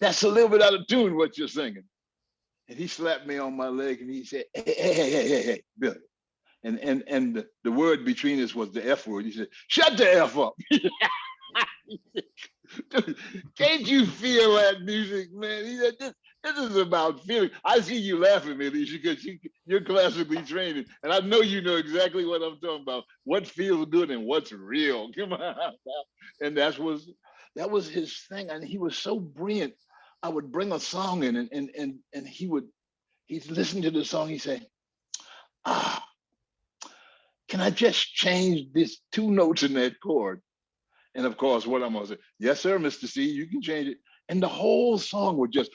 Speaker 6: that's a little bit out of tune what you're singing. And he slapped me on my leg and he said, hey, Billy. And the word between us was the F word. He said, shut the F up. Can't you feel that music, man? He said, This is about feeling. I see you laughing, Alicia, because you're classically trained, and I know you know exactly what I'm talking about. What feels good and what's real. Come on, and that was his thing, and he was so brilliant. I would bring a song in, and he'd listen to the song. He'd say, "Ah, can I just change this two notes in that chord?" And of course, what I'm gonna say, "Yes, sir, Mr. C, you can change it." And the whole song would just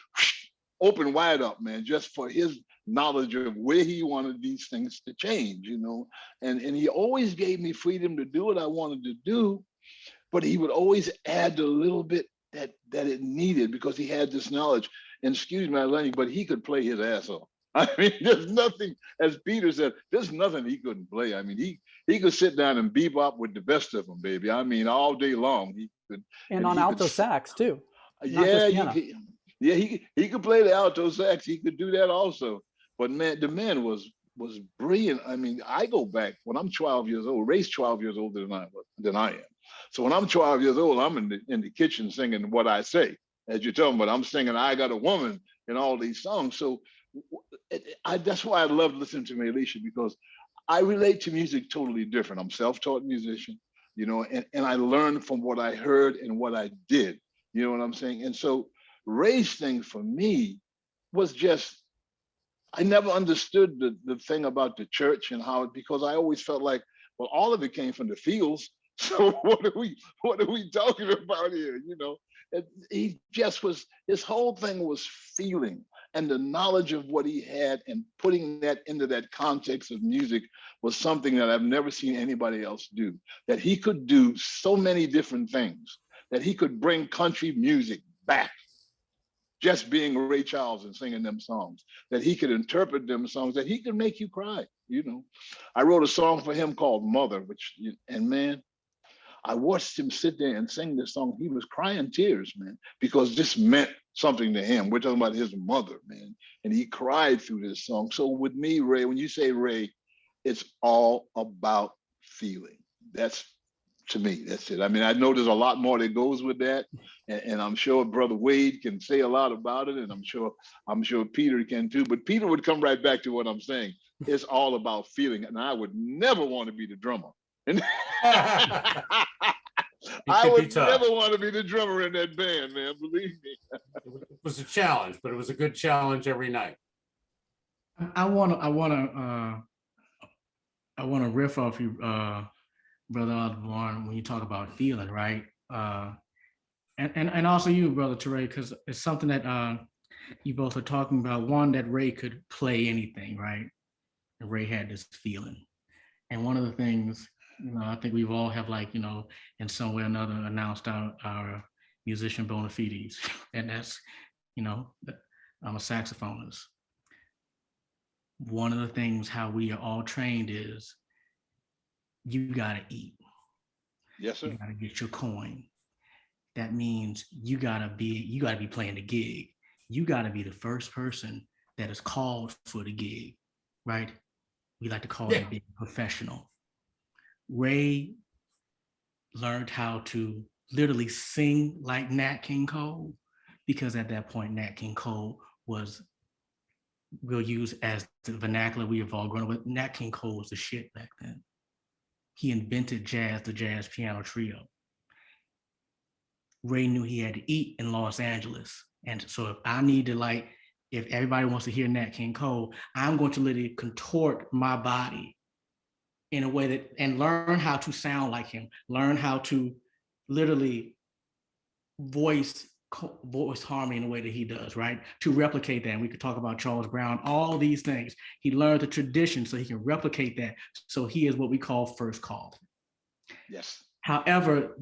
Speaker 6: open wide up, man, just for his knowledge of where he wanted these things to change, you know. And he always gave me freedom to do what I wanted to do, but he would always add a little bit that it needed because he had this knowledge. And excuse my language, but he could play his ass off. I mean, there's nothing, as Peter said, there's nothing he couldn't play. I mean, he could sit down and bebop with the best of them, baby. I mean, all day long. He could,
Speaker 4: and on alto sax too.
Speaker 6: Yeah, he could play the alto sax. He could do that also. But man, the man was brilliant. I mean, I go back when I'm 12 years old. Ray's 12 years older than I am. So when I'm 12 years old, I'm in the kitchen singing What I Say, as you're talking about. I'm singing I Got a Woman in all these songs. So that's why I love listening to Alicia, because I relate to music totally different. I'm self-taught musician, you know, and I learned from what I heard and what I did. You know what I'm saying? And so Ray's thing for me was just, I never understood the thing about the church and how, because I always felt like, well, all of it came from the fields. So what are we talking about here? You know, he just was, his whole thing was feeling, and the knowledge of what he had and putting that into that context of music was something that I've never seen anybody else do. That he could do so many different things, that he could bring country music back, just being Ray Charles and singing them songs, that he could interpret them songs, that he could make you cry. You know, I wrote a song for him called Mother, and man, I watched him sit there and sing this song. He was crying tears, man, because this meant something to him. We're talking about his mother, man, and he cried through this song. So with me, Ray, when you say Ray, it's all about feeling. That's, to me, that's it. I mean, I know there's a lot more that goes with that, and I'm sure Brother Wade can say a lot about it, and I'm sure Peter can too. But Peter would come right back to what I'm saying. It's all about feeling, and I would never want to be the drummer. I would never want to be the drummer in that band, man. Believe me.
Speaker 8: It was a challenge, but it was a good challenge every night.
Speaker 7: I wanna riff off you, Brother Osborne, when you talk about feeling, right? And also you, Brother Teray, because it's something that you both are talking about. One, that Ray could play anything, right? And Ray had this feeling. And one of the things, you know, I think we've all have, like, you know, in some way or another announced our musician bona fides. And that's, you know, I'm a saxophonist. One of the things how we are all trained is you gotta eat.
Speaker 6: Yes, sir.
Speaker 7: You gotta get your coin. That means you gotta be playing the gig. You gotta be the first person that is called for the gig, right? We like to call it being professional. Ray learned how to literally sing like Nat King Cole, because at that point, Nat King Cole was, we'll use as the vernacular we have all grown up with, Nat King Cole was the shit back then. He invented jazz, the jazz piano trio. Ray knew he had to eat in Los Angeles. And so if I need to, like, if everybody wants to hear Nat King Cole, I'm going to literally contort my body in a way that, and learn how to sound like him, learn how to literally voice harmony in the way that he does, right? To replicate that. And we could talk about Charles Brown, all these things. He learned the tradition so he can replicate that. So he is what we call first call.
Speaker 6: Yes.
Speaker 7: However,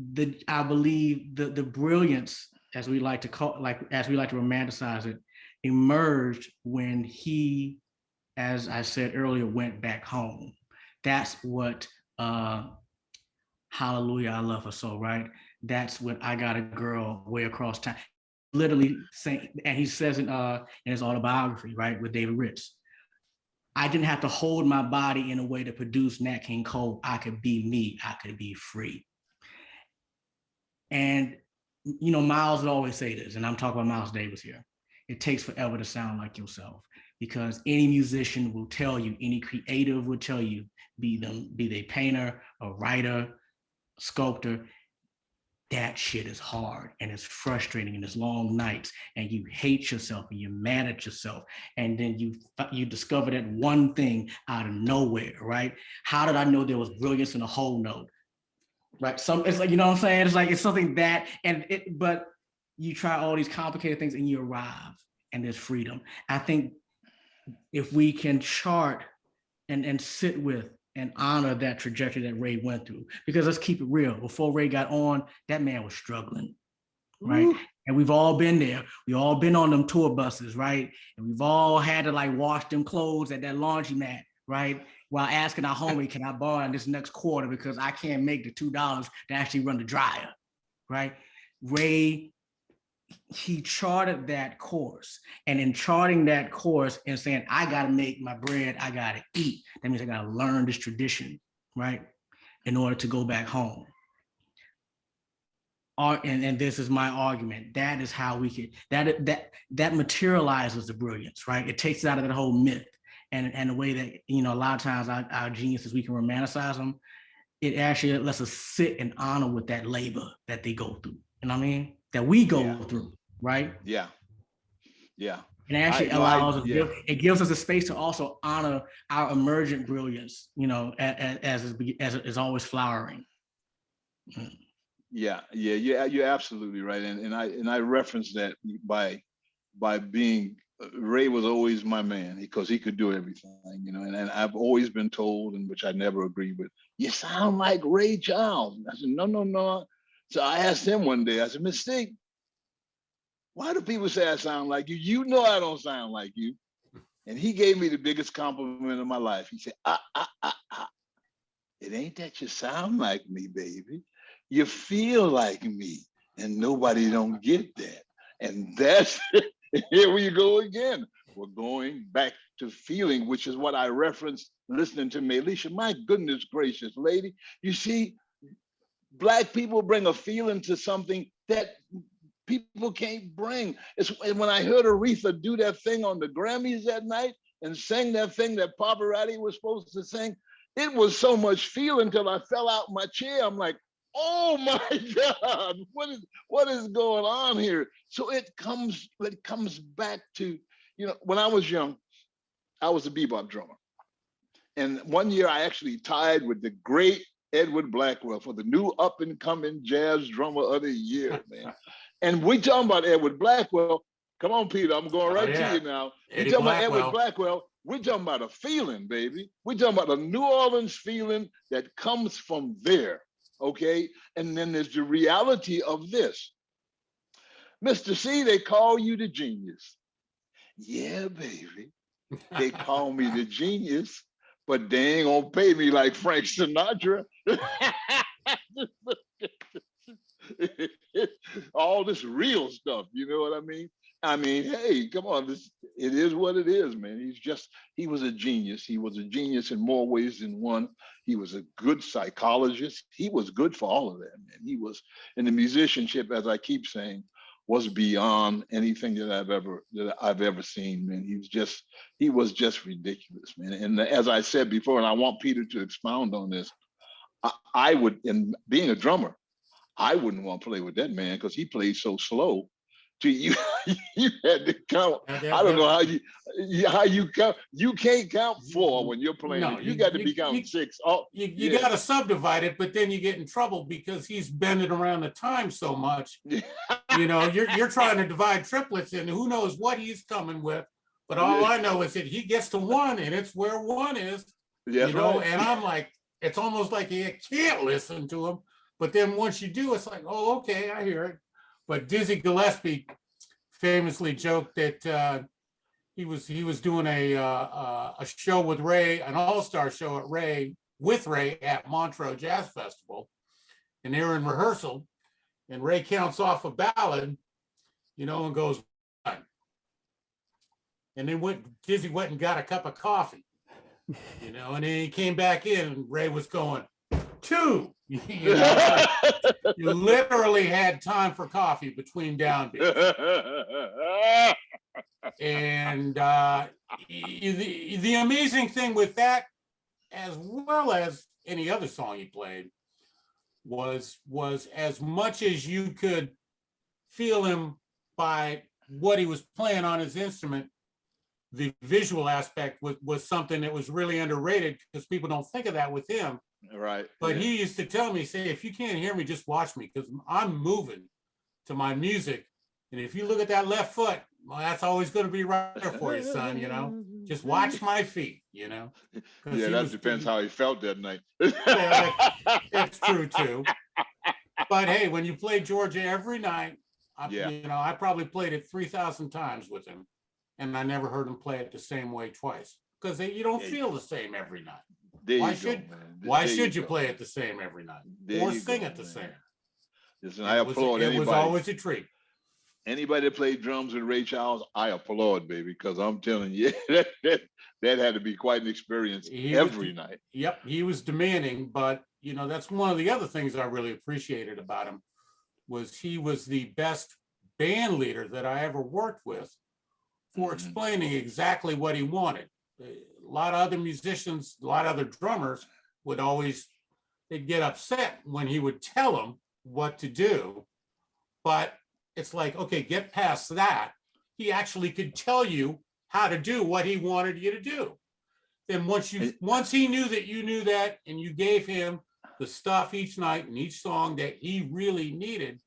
Speaker 7: I believe the brilliance, as we like to call, as we like to romanticize it, emerged when he, as I said earlier, went back home. That's what Hallelujah, I Love Her So, right? That's what I Got a Girl Way Across Town. Literally saying, and he says in his autobiography, right, with David Ritz, I didn't have to hold my body in a way to produce Nat King Cole. I could be me, I could be free. And, you know, Miles would always say this, and I'm talking about Miles Davis here. it takes forever to sound like yourself, because any musician will tell you, any creative will tell you, be they painter, a writer, sculptor, that shit is hard and it's frustrating and it's long nights and you hate yourself and you're mad at yourself. And then you discover that one thing out of nowhere, right? How did I know there was brilliance in a whole note? Right? It's like, you know what I'm saying? It's like, it's something that, but you try all these complicated things and you arrive and there's freedom. I think if we can chart and sit with and honor that trajectory that Ray went through, because let's keep it real. Before Ray got on, that man was struggling, right? Ooh. And we've all been there. We all been on them tour buses, right? And we've all had to like wash them clothes at that laundromat, right? While asking our homie, can I borrow this next quarter because I can't make the $2 to actually run the dryer, right? Ray, he charted that course, and in charting that course and saying, I got to make my bread, I got to eat. That means I got to learn this tradition, right? In order to go back home. And this is my argument. That is how we can, that materializes the brilliance, right? It takes it out of that whole myth. And the way that, you know, a lot of times our geniuses, we can romanticize them. It actually lets us sit and honor with that labor that they go through. You know what I mean? That we go through, right?
Speaker 6: Yeah, yeah.
Speaker 7: And it actually allows us, it gives us a space to also honor our emergent brilliance, you know, as is always flowering.
Speaker 6: Yeah, you're absolutely right. And I referenced that by being, Ray was always my man because he could do everything, you know, and I've always been told, and which I never agreed with, you sound like Ray Charles. I said, no. So I asked him one day, I said, Mystique, why do people say I sound like you? You know I don't sound like you. And he gave me the biggest compliment of my life. He said, it ain't that you sound like me, baby. You feel like me, and nobody don't get that. And that's, here we go again. We're going back to feeling, which is what I referenced listening to Melisha. My goodness gracious, lady. You see, Black people bring a feeling to something that people can't bring. It's when I heard Aretha do that thing on the Grammys that night and sing that thing that Pavarotti was supposed to sing, it was so much feeling till I fell out my chair. I'm like, oh my God, what is going on here? So it comes back to, you know, when I was young, I was a bebop drummer. And one year I actually tied with the great Edward Blackwell for the new up and coming jazz drummer of the year, man. And we talking about Edward Blackwell. Come on, Peter, I'm going right to you now. We talking about Edward Blackwell. We're talking about a feeling, baby. We're talking about a New Orleans feeling that comes from there, okay? And then there's the reality of this. Mr. C, they call you the genius. Yeah, baby. They call me the genius, but they ain't gonna pay me like Frank Sinatra. All this real stuff, you know what I mean? I mean, hey, come on, it is what it is, man. He was a genius. He was a genius in more ways than one. He was a good psychologist. He was good for all of that, man. He was, and the musicianship, as I keep saying, was beyond anything that I've ever seen, man. He was just ridiculous, man. And as I said before, and I want Peter to expound on this, I would, in being a drummer, I wouldn't want to play with that man because he played so slow. You had to count. I don't know how you count. You can't count 4 when you're playing. No, you got to be counting 6. Oh,
Speaker 8: you got to subdivide it, but then you get in trouble because he's bending around the time so much. You know, you're trying to divide triplets, and who knows what he's coming with. But all I know is that he gets to 1, and it's where 1 is.
Speaker 6: Yeah,
Speaker 8: you know, right. And I'm like, it's almost like you can't listen to him. But then once you do, it's like, oh, okay, I hear it. But Dizzy Gillespie famously joked that he was doing a show with Ray, an all-star show at Ray with Ray at Montreux Jazz Festival, and they were in rehearsal, and Ray counts off a ballad, you know, and goes, 1. And then Dizzy went and got a cup of coffee, you know, and then he came back in, and Ray was going, 2. You know, you literally had time for coffee between downbeats. And the amazing thing with that, as well as any other song he played, was as much as you could feel him by what he was playing on his instrument, the visual aspect was something that was really underrated because people don't think of that with him.
Speaker 6: Right.
Speaker 8: But
Speaker 6: yeah.
Speaker 8: he used to tell me, say, if you can't hear me, just watch me because I'm moving to my music. And if you look at that left foot, well, that's always going to be right there for you, son, you know. Just watch my feet, you know.
Speaker 6: Yeah, that depends how he felt that night.
Speaker 8: Yeah, that's true too. But hey, when you play Georgia every night, you know, I probably played it 3,000 times with him, and I never heard him play it the same way twice because you don't feel the same every night. Why should you play it the same every night or sing it the same?
Speaker 6: Listen, I applaud anybody.
Speaker 8: It was always a treat.
Speaker 6: Anybody that played drums with Ray Charles, I applaud, baby, because I'm telling you, that had to be quite an experience every night.
Speaker 8: Yep, he was demanding, but you know, that's one of the other things I really appreciated about him was he was the best band leader that I ever worked with for explaining exactly what he wanted. A lot of other musicians, a lot of other drummers would always, they'd get upset when he would tell them what to do, but it's like, okay, get past that. He actually could tell you how to do what he wanted you to do. Then once he knew that you knew that and you gave him the stuff each night and each song that he really needed,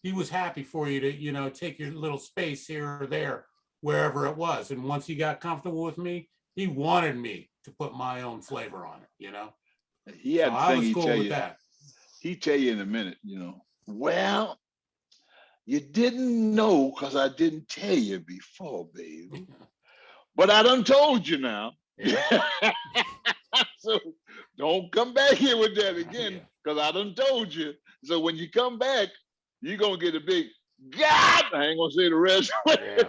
Speaker 8: he was happy for you to, you know, take your little space here or there, wherever it was. And once he got comfortable with me, he wanted me to put my own flavor on it, you know?
Speaker 6: He had
Speaker 8: I was cool with that.
Speaker 6: He'd tell you in a minute, you know, well, you didn't know because I didn't tell you before, baby. But I done told you now. Yeah. So don't come back here with that again because I done told you. So when you come back, you're going to get a big, God, I ain't going to say the rest. Yeah.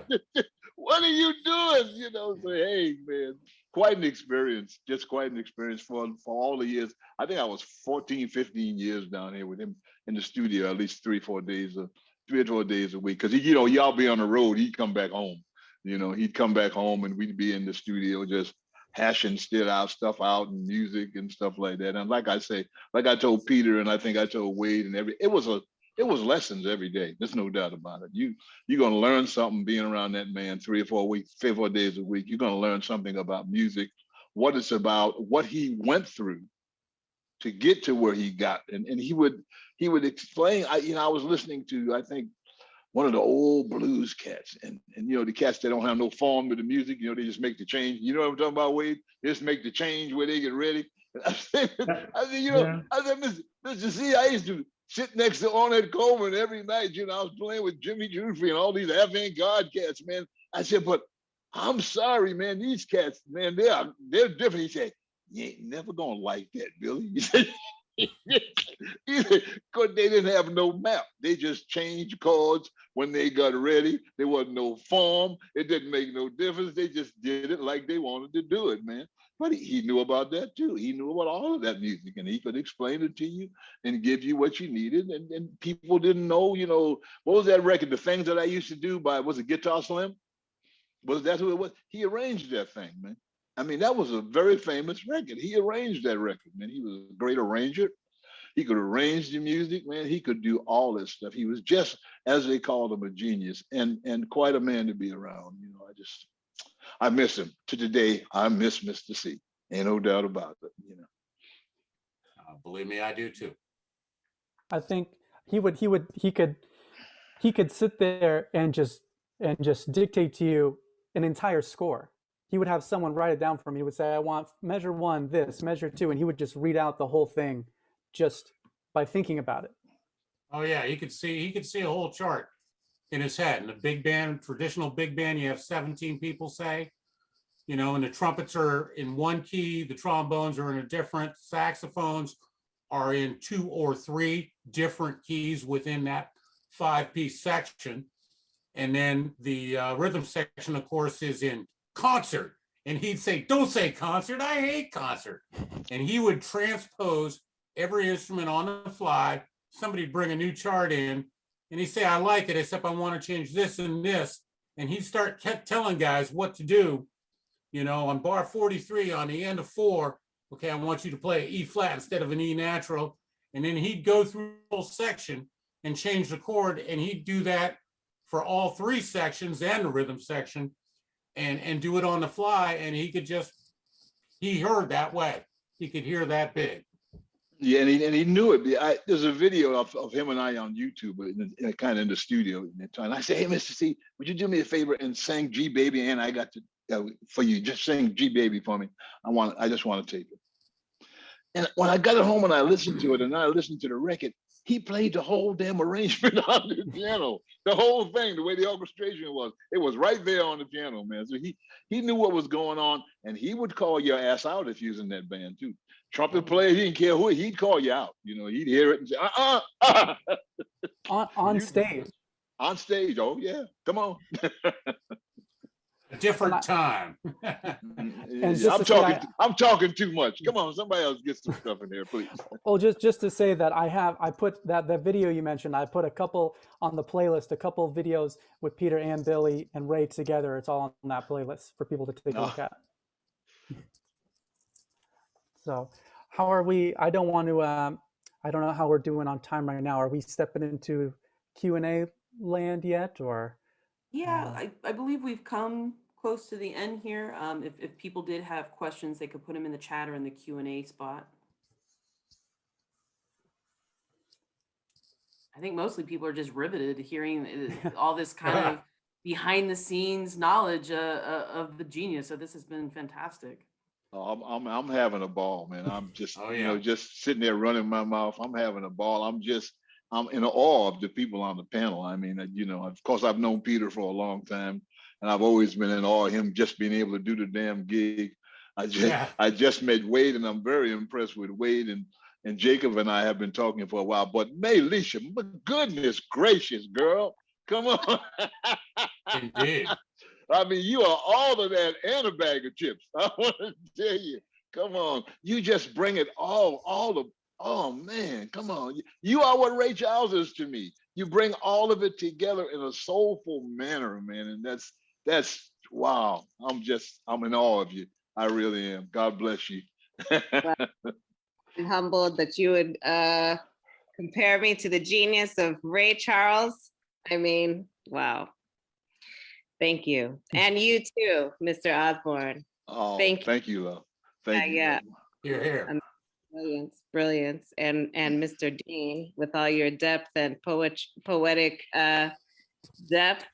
Speaker 6: What are you doing? You know, say, hey, man, quite an experience, just quite an experience for all the years. I think I was 14, 15 years down here with him in the studio, at least 3 or 4 days a week. Because, you know, y'all be on the road, he'd come back home. You know, he'd come back home and we'd be in the studio just hashing still our stuff out and music and stuff like that. And like I say, like I told Peter and I think I told Wade and it was lessons every day. There's no doubt about it. You're gonna learn something being around that man 3 or 4 weeks, 3 or 4 days a week. You're gonna learn something about music, what it's about, what he went through to get to where he got. And he would explain. I was listening to, I think, one of the old blues cats, and you know, the cats that don't have no form with the music, you know, they just make the change. You know what I'm talking about, Wade? They just make the change where they get ready. I said, you know, I said, Mr. C, I used to sit next to Ornette Coleman every night. You know, I was playing with Jimmy Jufrey and all these avant-garde cats, man. I said, but I'm sorry, man, these cats, man, they're different. He said, you ain't never gonna like that, Billy. He said, because they didn't have no map. They just changed chords when they got ready. There wasn't no form. It didn't make no difference. They just did it like they wanted to do it, man. But he knew about that too. He knew about all of that music, and he could explain it to you and give you what you needed. And people didn't know, you know, what was that record? The Things That I Used to Do by, was it Guitar Slim? Was that who it was? He arranged that thing, man. I mean, that was a very famous record. He arranged that record, man. He was a great arranger. He could arrange the music, man. He could do all this stuff. He was just, as they called him, a genius and quite a man to be around. You know, I miss him. To today, I miss Mr. C. Ain't no doubt about it, you know.
Speaker 8: Believe me, I do too.
Speaker 4: I think he could sit there and just dictate to you an entire score. He would have someone write it down for him. He would say, I want measure 1, this, measure 2, and he would just read out the whole thing just by thinking about it.
Speaker 8: Oh yeah, he could see a whole chart in his head. In a big band, traditional big band, you have 17 people, say, you know, and the trumpets are in one key, the trombones are in a different, saxophones are in 2 or 3 different keys within that 5-piece section. And then the rhythm section, of course, is in concert. And he'd say, don't say concert, I hate concert. And he would transpose every instrument on the fly. Somebody'd bring a new chart in and he'd say, I like it, except I want to change this and this. and he'd start telling guys what to do. On bar 43 on the end of 4, okay, I want you to play E flat instead of an E natural. And then he'd go through the whole section and change the chord, and he'd do that for all 3 sections and the rhythm section, and do it on the fly. And he heard that way. He could hear that big.
Speaker 6: Yeah, and he knew it. There's a video of him and I on YouTube, kind of in the studio in that time. I said, "Hey, Mr. C, would you do me a favor and sing G Baby?" And I got to for you, just sing G Baby for me. I just want to take it. And when I got it home and I listened to it, and I listened to the record, he played the whole damn arrangement on the piano, the whole thing, the way the orchestration was. It was right there on the piano, man. So he knew what was going on, and he would call your ass out if you was in that band too. Trumpet player, he didn't care who, he'd call you out. He'd hear it and say,
Speaker 4: on stage.
Speaker 6: On stage, oh yeah, come on.
Speaker 8: A different time.
Speaker 6: I'm talking too much. Come on, somebody else get some stuff in there, please.
Speaker 4: Well, just to say that I put that the video you mentioned, I put a couple on the playlist, a couple of videos with Peter and Billy and Ray together. It's all on that playlist for people to take a look at. So how are we? I don't know how we're doing on time right now. Are we stepping into Q&A land yet, or?
Speaker 1: Yeah, I believe we've come close to the end here. If people did have questions, they could put them in the chat or in the Q&A spot. I think mostly people are just riveted hearing all this kind of behind the scenes knowledge of the genius. So this has been fantastic.
Speaker 6: Oh, I'm having a ball, man. I'm just just sitting there running my mouth. I'm having a ball. I'm in awe of the people on the panel. I mean, of course, I've known Peter for a long time, and I've always been in awe of him just being able to do the damn gig. I just met Wade, and I'm very impressed with Wade, and Jacob and I have been talking for a while. But Maylisha, my goodness gracious, girl, come on.
Speaker 8: Indeed.
Speaker 6: I mean, you are all of that and a bag of chips. I want to tell you, come on. You just bring it all of, oh man, come on. You are what Ray Charles is to me. You bring all of it together in a soulful manner, man. And that's wow. I'm in awe of you. I really am. God bless you.
Speaker 2: Well, I'm humbled that you would compare me to the genius of Ray Charles. I mean, wow. Thank you. And you too, Mr. Osborne.
Speaker 6: Oh, thank you, love. Thank you.
Speaker 2: Yeah.
Speaker 8: Here.
Speaker 2: Brilliance. And Mr. Dean, with all your depth and poetic depth,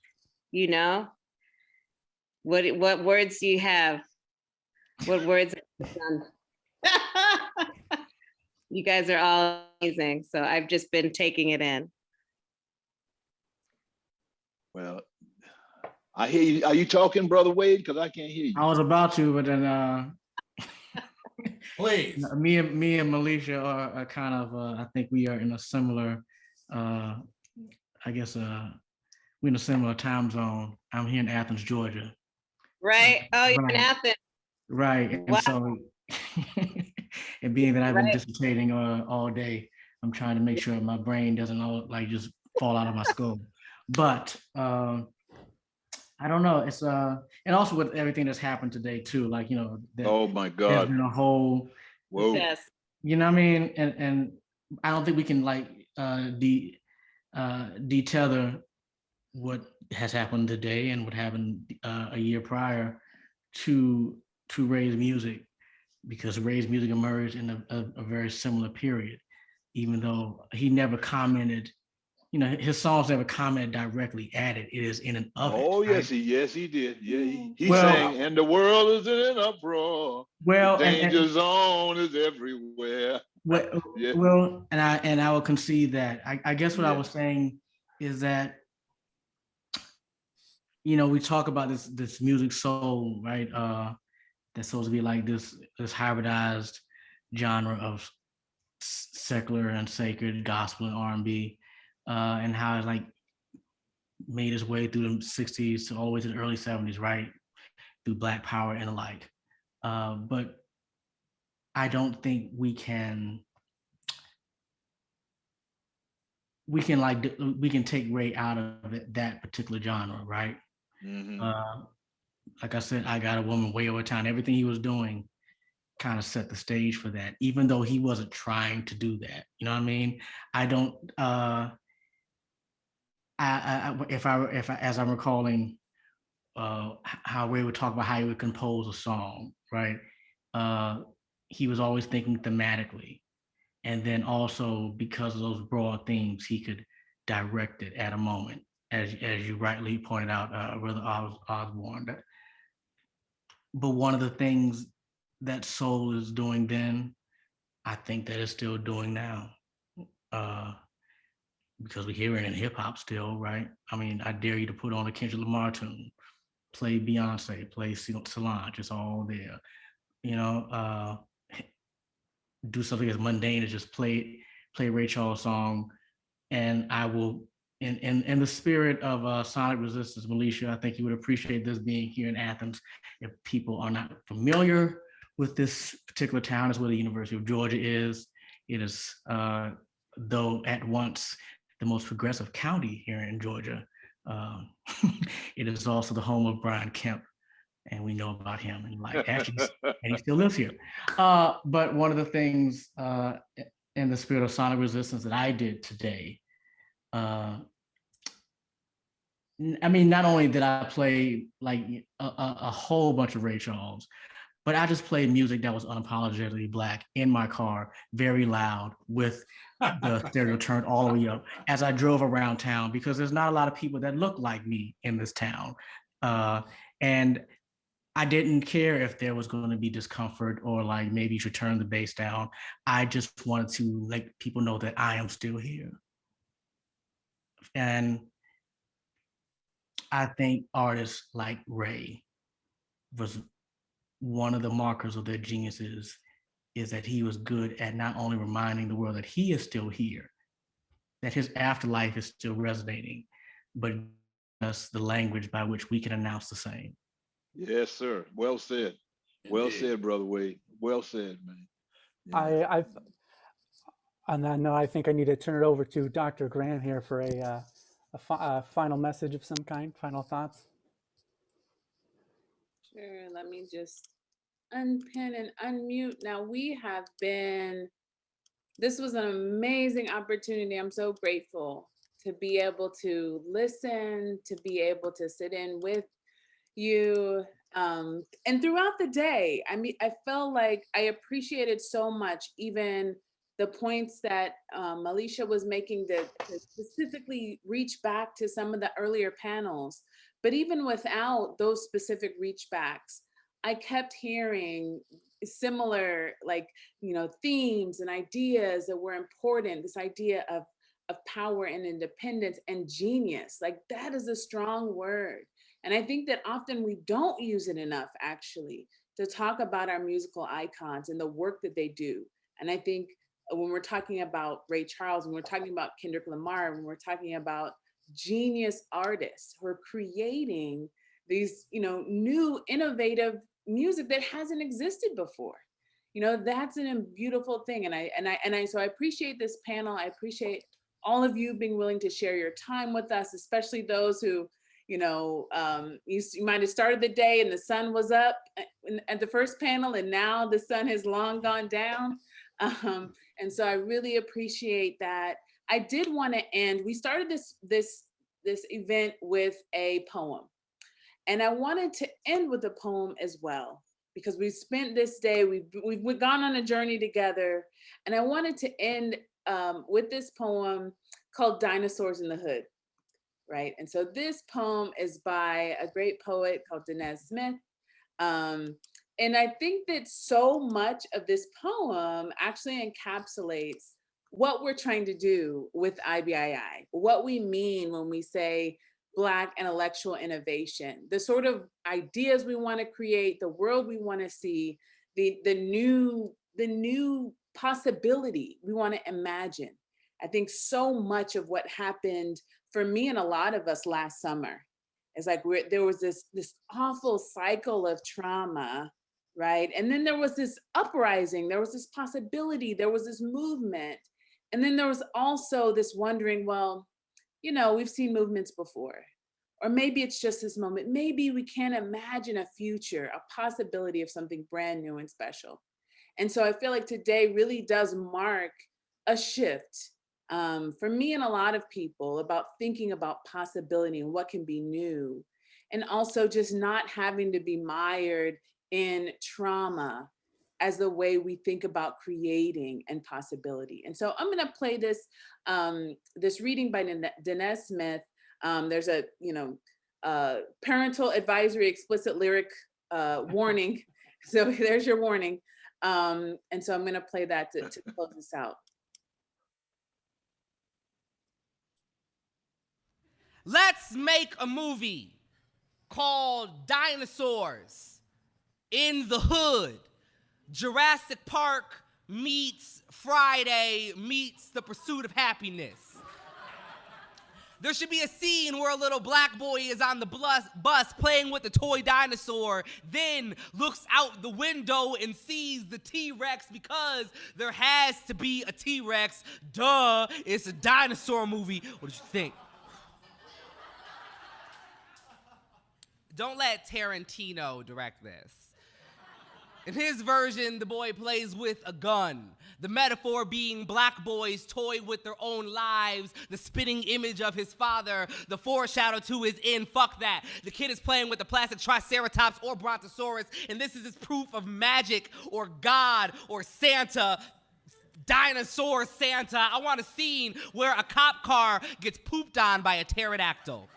Speaker 2: what words do you have? What words? You guys are all amazing. So I've just been taking it in.
Speaker 6: Well, I hear you. Are you talking, Brother Wade? Because I can't hear you.
Speaker 7: I was about to, but then
Speaker 8: please.
Speaker 7: Me and Maylisha are kind of I think we are in a similar we're in a similar time zone. I'm here in Athens, Georgia.
Speaker 2: Right. Oh, you're in Athens.
Speaker 7: Right. And so and being that I've been dissertating all day, I'm trying to make sure my brain doesn't all just fall out of my skull. But I don't know. It's and also with everything that's happened today too,
Speaker 6: oh my God,
Speaker 7: there's been a whole
Speaker 6: whoa.
Speaker 2: Yes.
Speaker 7: You know what I mean? And I don't think we can detether what has happened today and what happened a year prior to Ray's music, because Ray's music emerged in a very similar period, even though he never commented. His songs never commented directly at it. It is in an of it.
Speaker 6: Oh, yes,
Speaker 7: right?
Speaker 6: he did. Yeah, he sang, and the world is in an uproar.
Speaker 7: Well,
Speaker 6: the danger zone is everywhere.
Speaker 7: Well, and I will concede that. I guess what I was saying is that, we talk about this music soul, right? That's supposed to be like this hybridized genre of secular and sacred, gospel and R&B. And how it made its way through the 60s to all the way to the early 70s, right? Through Black Power and the like. But I don't think we can take Ray out of that particular genre, right? Like I said, I Got a Woman, Way Over Town, everything he was doing kind of set the stage for that, even though he wasn't trying to do that. You know what I mean? I don't, if I, as I'm recalling, how Ray would talk about how he would compose a song, right? He was always thinking thematically. And then also because of those broad themes, he could direct it at a moment, as you rightly pointed out, Brother Osborne. But one of the things that soul is doing then, I think that it's still doing now. Because we hear it in hip hop still, right? I mean, I dare you to put on a Kendrick Lamar tune, play Beyonce, play Solange, it's all there. You know, do something as mundane as just play Ray Charles' song, and I will. In the spirit of Sonic Resistance, Militia, I think you would appreciate this being here in Athens. If people are not familiar with this particular town, is where the University of Georgia is. It is, though at once the most progressive county here in Georgia, it is also the home of Brian Kemp, and we know about him and like actually, and he still lives here. But one of the things in the spirit of Sonic Resistance that I did today, I mean, not only did I play like a whole bunch of Ray Charles, but I just played music that was unapologetically Black in my car, very loud, with the stereo turned all the way up as I drove around town, because there's not a lot of people that look like me in this town. And I didn't care if there was going to be discomfort or like maybe you should turn the bass down. I just wanted to let people know that I am still here. And I think artists like Ray was one of the markers of their geniuses, is that he was good at not only reminding the world that he is still here, that his afterlife is still resonating, but us the language by which we can announce the same.
Speaker 6: Yes, sir. Well said. Well said, Brother Wade. Well said, man.
Speaker 4: Yeah. On that note, I think I need to turn it over to Dr. Graham here for a final message of some kind, final thoughts.
Speaker 9: Sure, let me just unpin and unmute. Now this was an amazing opportunity. I'm so grateful to be able to listen, to be able to sit in with you. And throughout the day, I mean, I felt like I appreciated so much, even the points that Alicia was making to specifically reach back to some of the earlier panels. But even without those specific reach backs, I kept hearing similar, like, themes and ideas that were important. This idea of power and independence and genius, like that is a strong word. And I think that often we don't use it enough, actually, to talk about our musical icons and the work that they do. And I think when we're talking about Ray Charles, when we're talking about Kendrick Lamar, when we're talking about genius artists who are creating these, new innovative music that hasn't existed before, that's a beautiful thing. So I appreciate this panel. I appreciate all of you being willing to share your time with us, especially those who, you might have started the day and the sun was up at the first panel, and now the sun has long gone down. And so I really appreciate that. I did want to end. We started this event with a poem, and I wanted to end with a poem as well, because we spent this day, we've gone on a journey together, and I wanted to end with this poem called "Dinosaurs in the Hood." Right. And so this poem is by a great poet called Danez Smith. And I think that so much of this poem actually encapsulates what we're trying to do with IBII, what we mean when we say Black intellectual innovation, the sort of ideas we want to create, the world we want to see, the new possibility we want to imagine. I think so much of what happened for me and a lot of us last summer is like there was this awful cycle of trauma, right? And then there was this uprising, there was this possibility, there was this movement. And then there was also this wondering, well, we've seen movements before, Or maybe it's just this moment. Maybe we can't imagine a future, a possibility of something brand new and special. And so I feel like today really does mark a shift for me and a lot of people about thinking about possibility and what can be new. And also just not having to be mired in trauma as the way we think about creating and possibility. And so I'm going to play this this reading by Danez Smith. There's a parental advisory explicit lyric warning. So there's your warning. And so I'm going to play that to close this out.
Speaker 10: Let's make a movie called Dinosaurs in the Hood. Jurassic Park meets Friday meets The Pursuit of Happiness. There should be a scene where a little black boy is on the bus playing with a toy dinosaur, then looks out the window and sees the T-Rex because there has to be a T-Rex. Duh, it's a dinosaur movie. What did you think? Don't let Tarantino direct this. In his version, the boy plays with a gun. The metaphor being black boys toy with their own lives, the spitting image of his father, the foreshadow to his end, fuck that. The kid is playing with a plastic triceratops or brontosaurus, and this is his proof of magic or God or Santa. Dinosaur Santa. I want a scene where a cop car gets pooped on by a pterodactyl.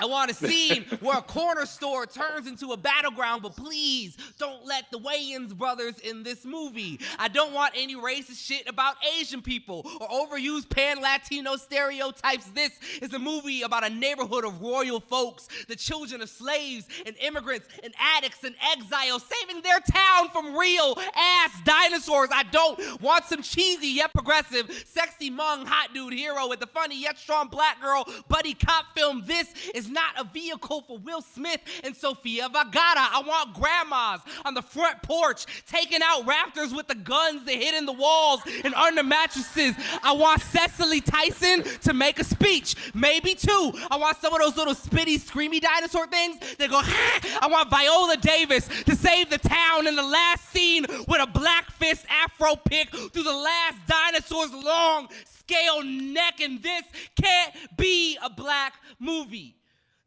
Speaker 10: I want a scene where a corner store turns into a battleground, but please don't let the Wayans brothers in this movie. I don't want any racist shit about Asian people or overused pan-Latino stereotypes. This is a movie about a neighborhood of royal folks, the children of slaves and immigrants and addicts and exiles, saving their town from real-ass dinosaurs. I don't want some cheesy yet progressive, sexy Hmong hot dude hero with a funny yet strong black girl buddy cop film. This is not a vehicle for Will Smith and Sofia Vergara. I want grandmas on the front porch taking out raptors with the guns they hid in the walls and under mattresses. I want Cecily Tyson to make a speech, maybe two. I want some of those little spitty, screamy dinosaur things that go, ha! I want Viola Davis to save the town in the last scene with a black fist afro pick through the last dinosaur's long scale neck, and this can't be a black movie.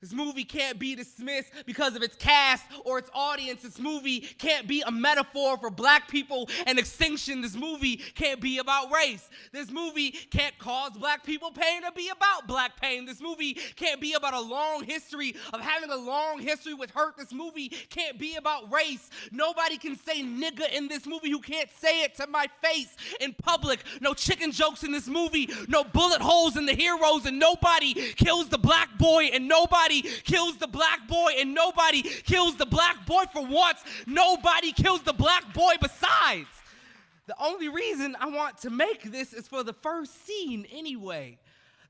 Speaker 10: This movie can't be dismissed because of its cast or its audience. This movie can't be a metaphor for black people and extinction. This movie can't be about race. This movie can't cause black people pain or be about black pain. This movie can't be about a long history of having a long history with hurt. This movie can't be about race. Nobody can say nigga in this movie who can't say it to my face in public. No chicken jokes in this movie. No bullet holes in the heroes, and nobody kills the black boy, and nobody kills the black boy, and nobody kills the black boy for once. Nobody kills the black boy besides. The only reason I want to make this is for the first scene anyway.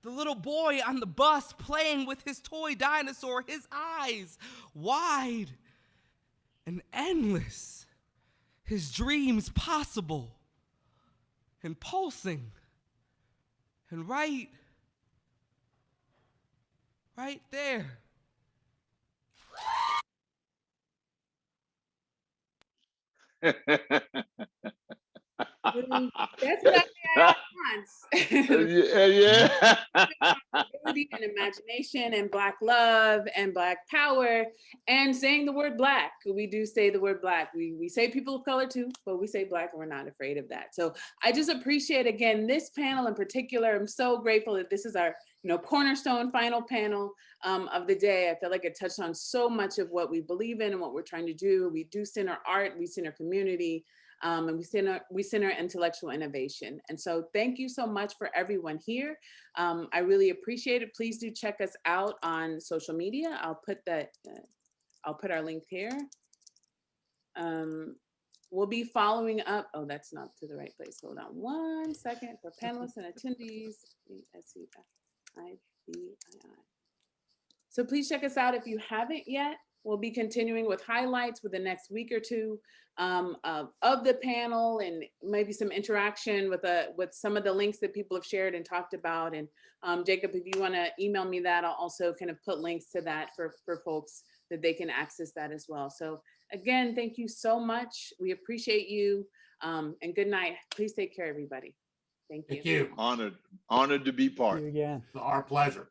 Speaker 10: The little boy on the bus playing with his toy dinosaur, his eyes wide and endless, his dreams possible and pulsing, and right there.
Speaker 9: That's what I had once.
Speaker 6: Yeah.
Speaker 9: And imagination and black love and black power and saying the word black. We do say the word black. We say people of color too, but we say black, and we're not afraid of that. So I just appreciate, again, this panel in particular. I'm so grateful that this is our cornerstone final panel of the day. I feel like it touched on so much of what we believe in and what we're trying to do. We do center art, we center community, and we center intellectual innovation. And so thank you so much for everyone here. I really appreciate it. Please do check us out on social media. I'll put our link here. We'll be following up. Oh, that's not to the right place. Hold on one second. For panelists and attendees, SCIBII. So please check us out if you haven't yet. we'll be continuing with highlights for the next week or two of the panel, and maybe some interaction with some of the links that people have shared and talked about. And Jacob, if you want to email me that, I'll also kind of put links to that for folks that they can access that as well. So again, thank you so much. We appreciate you, and good night. Please take care, everybody. Thank you.
Speaker 8: Thank you.
Speaker 6: Honored to be part.
Speaker 4: See you again.
Speaker 8: Our pleasure.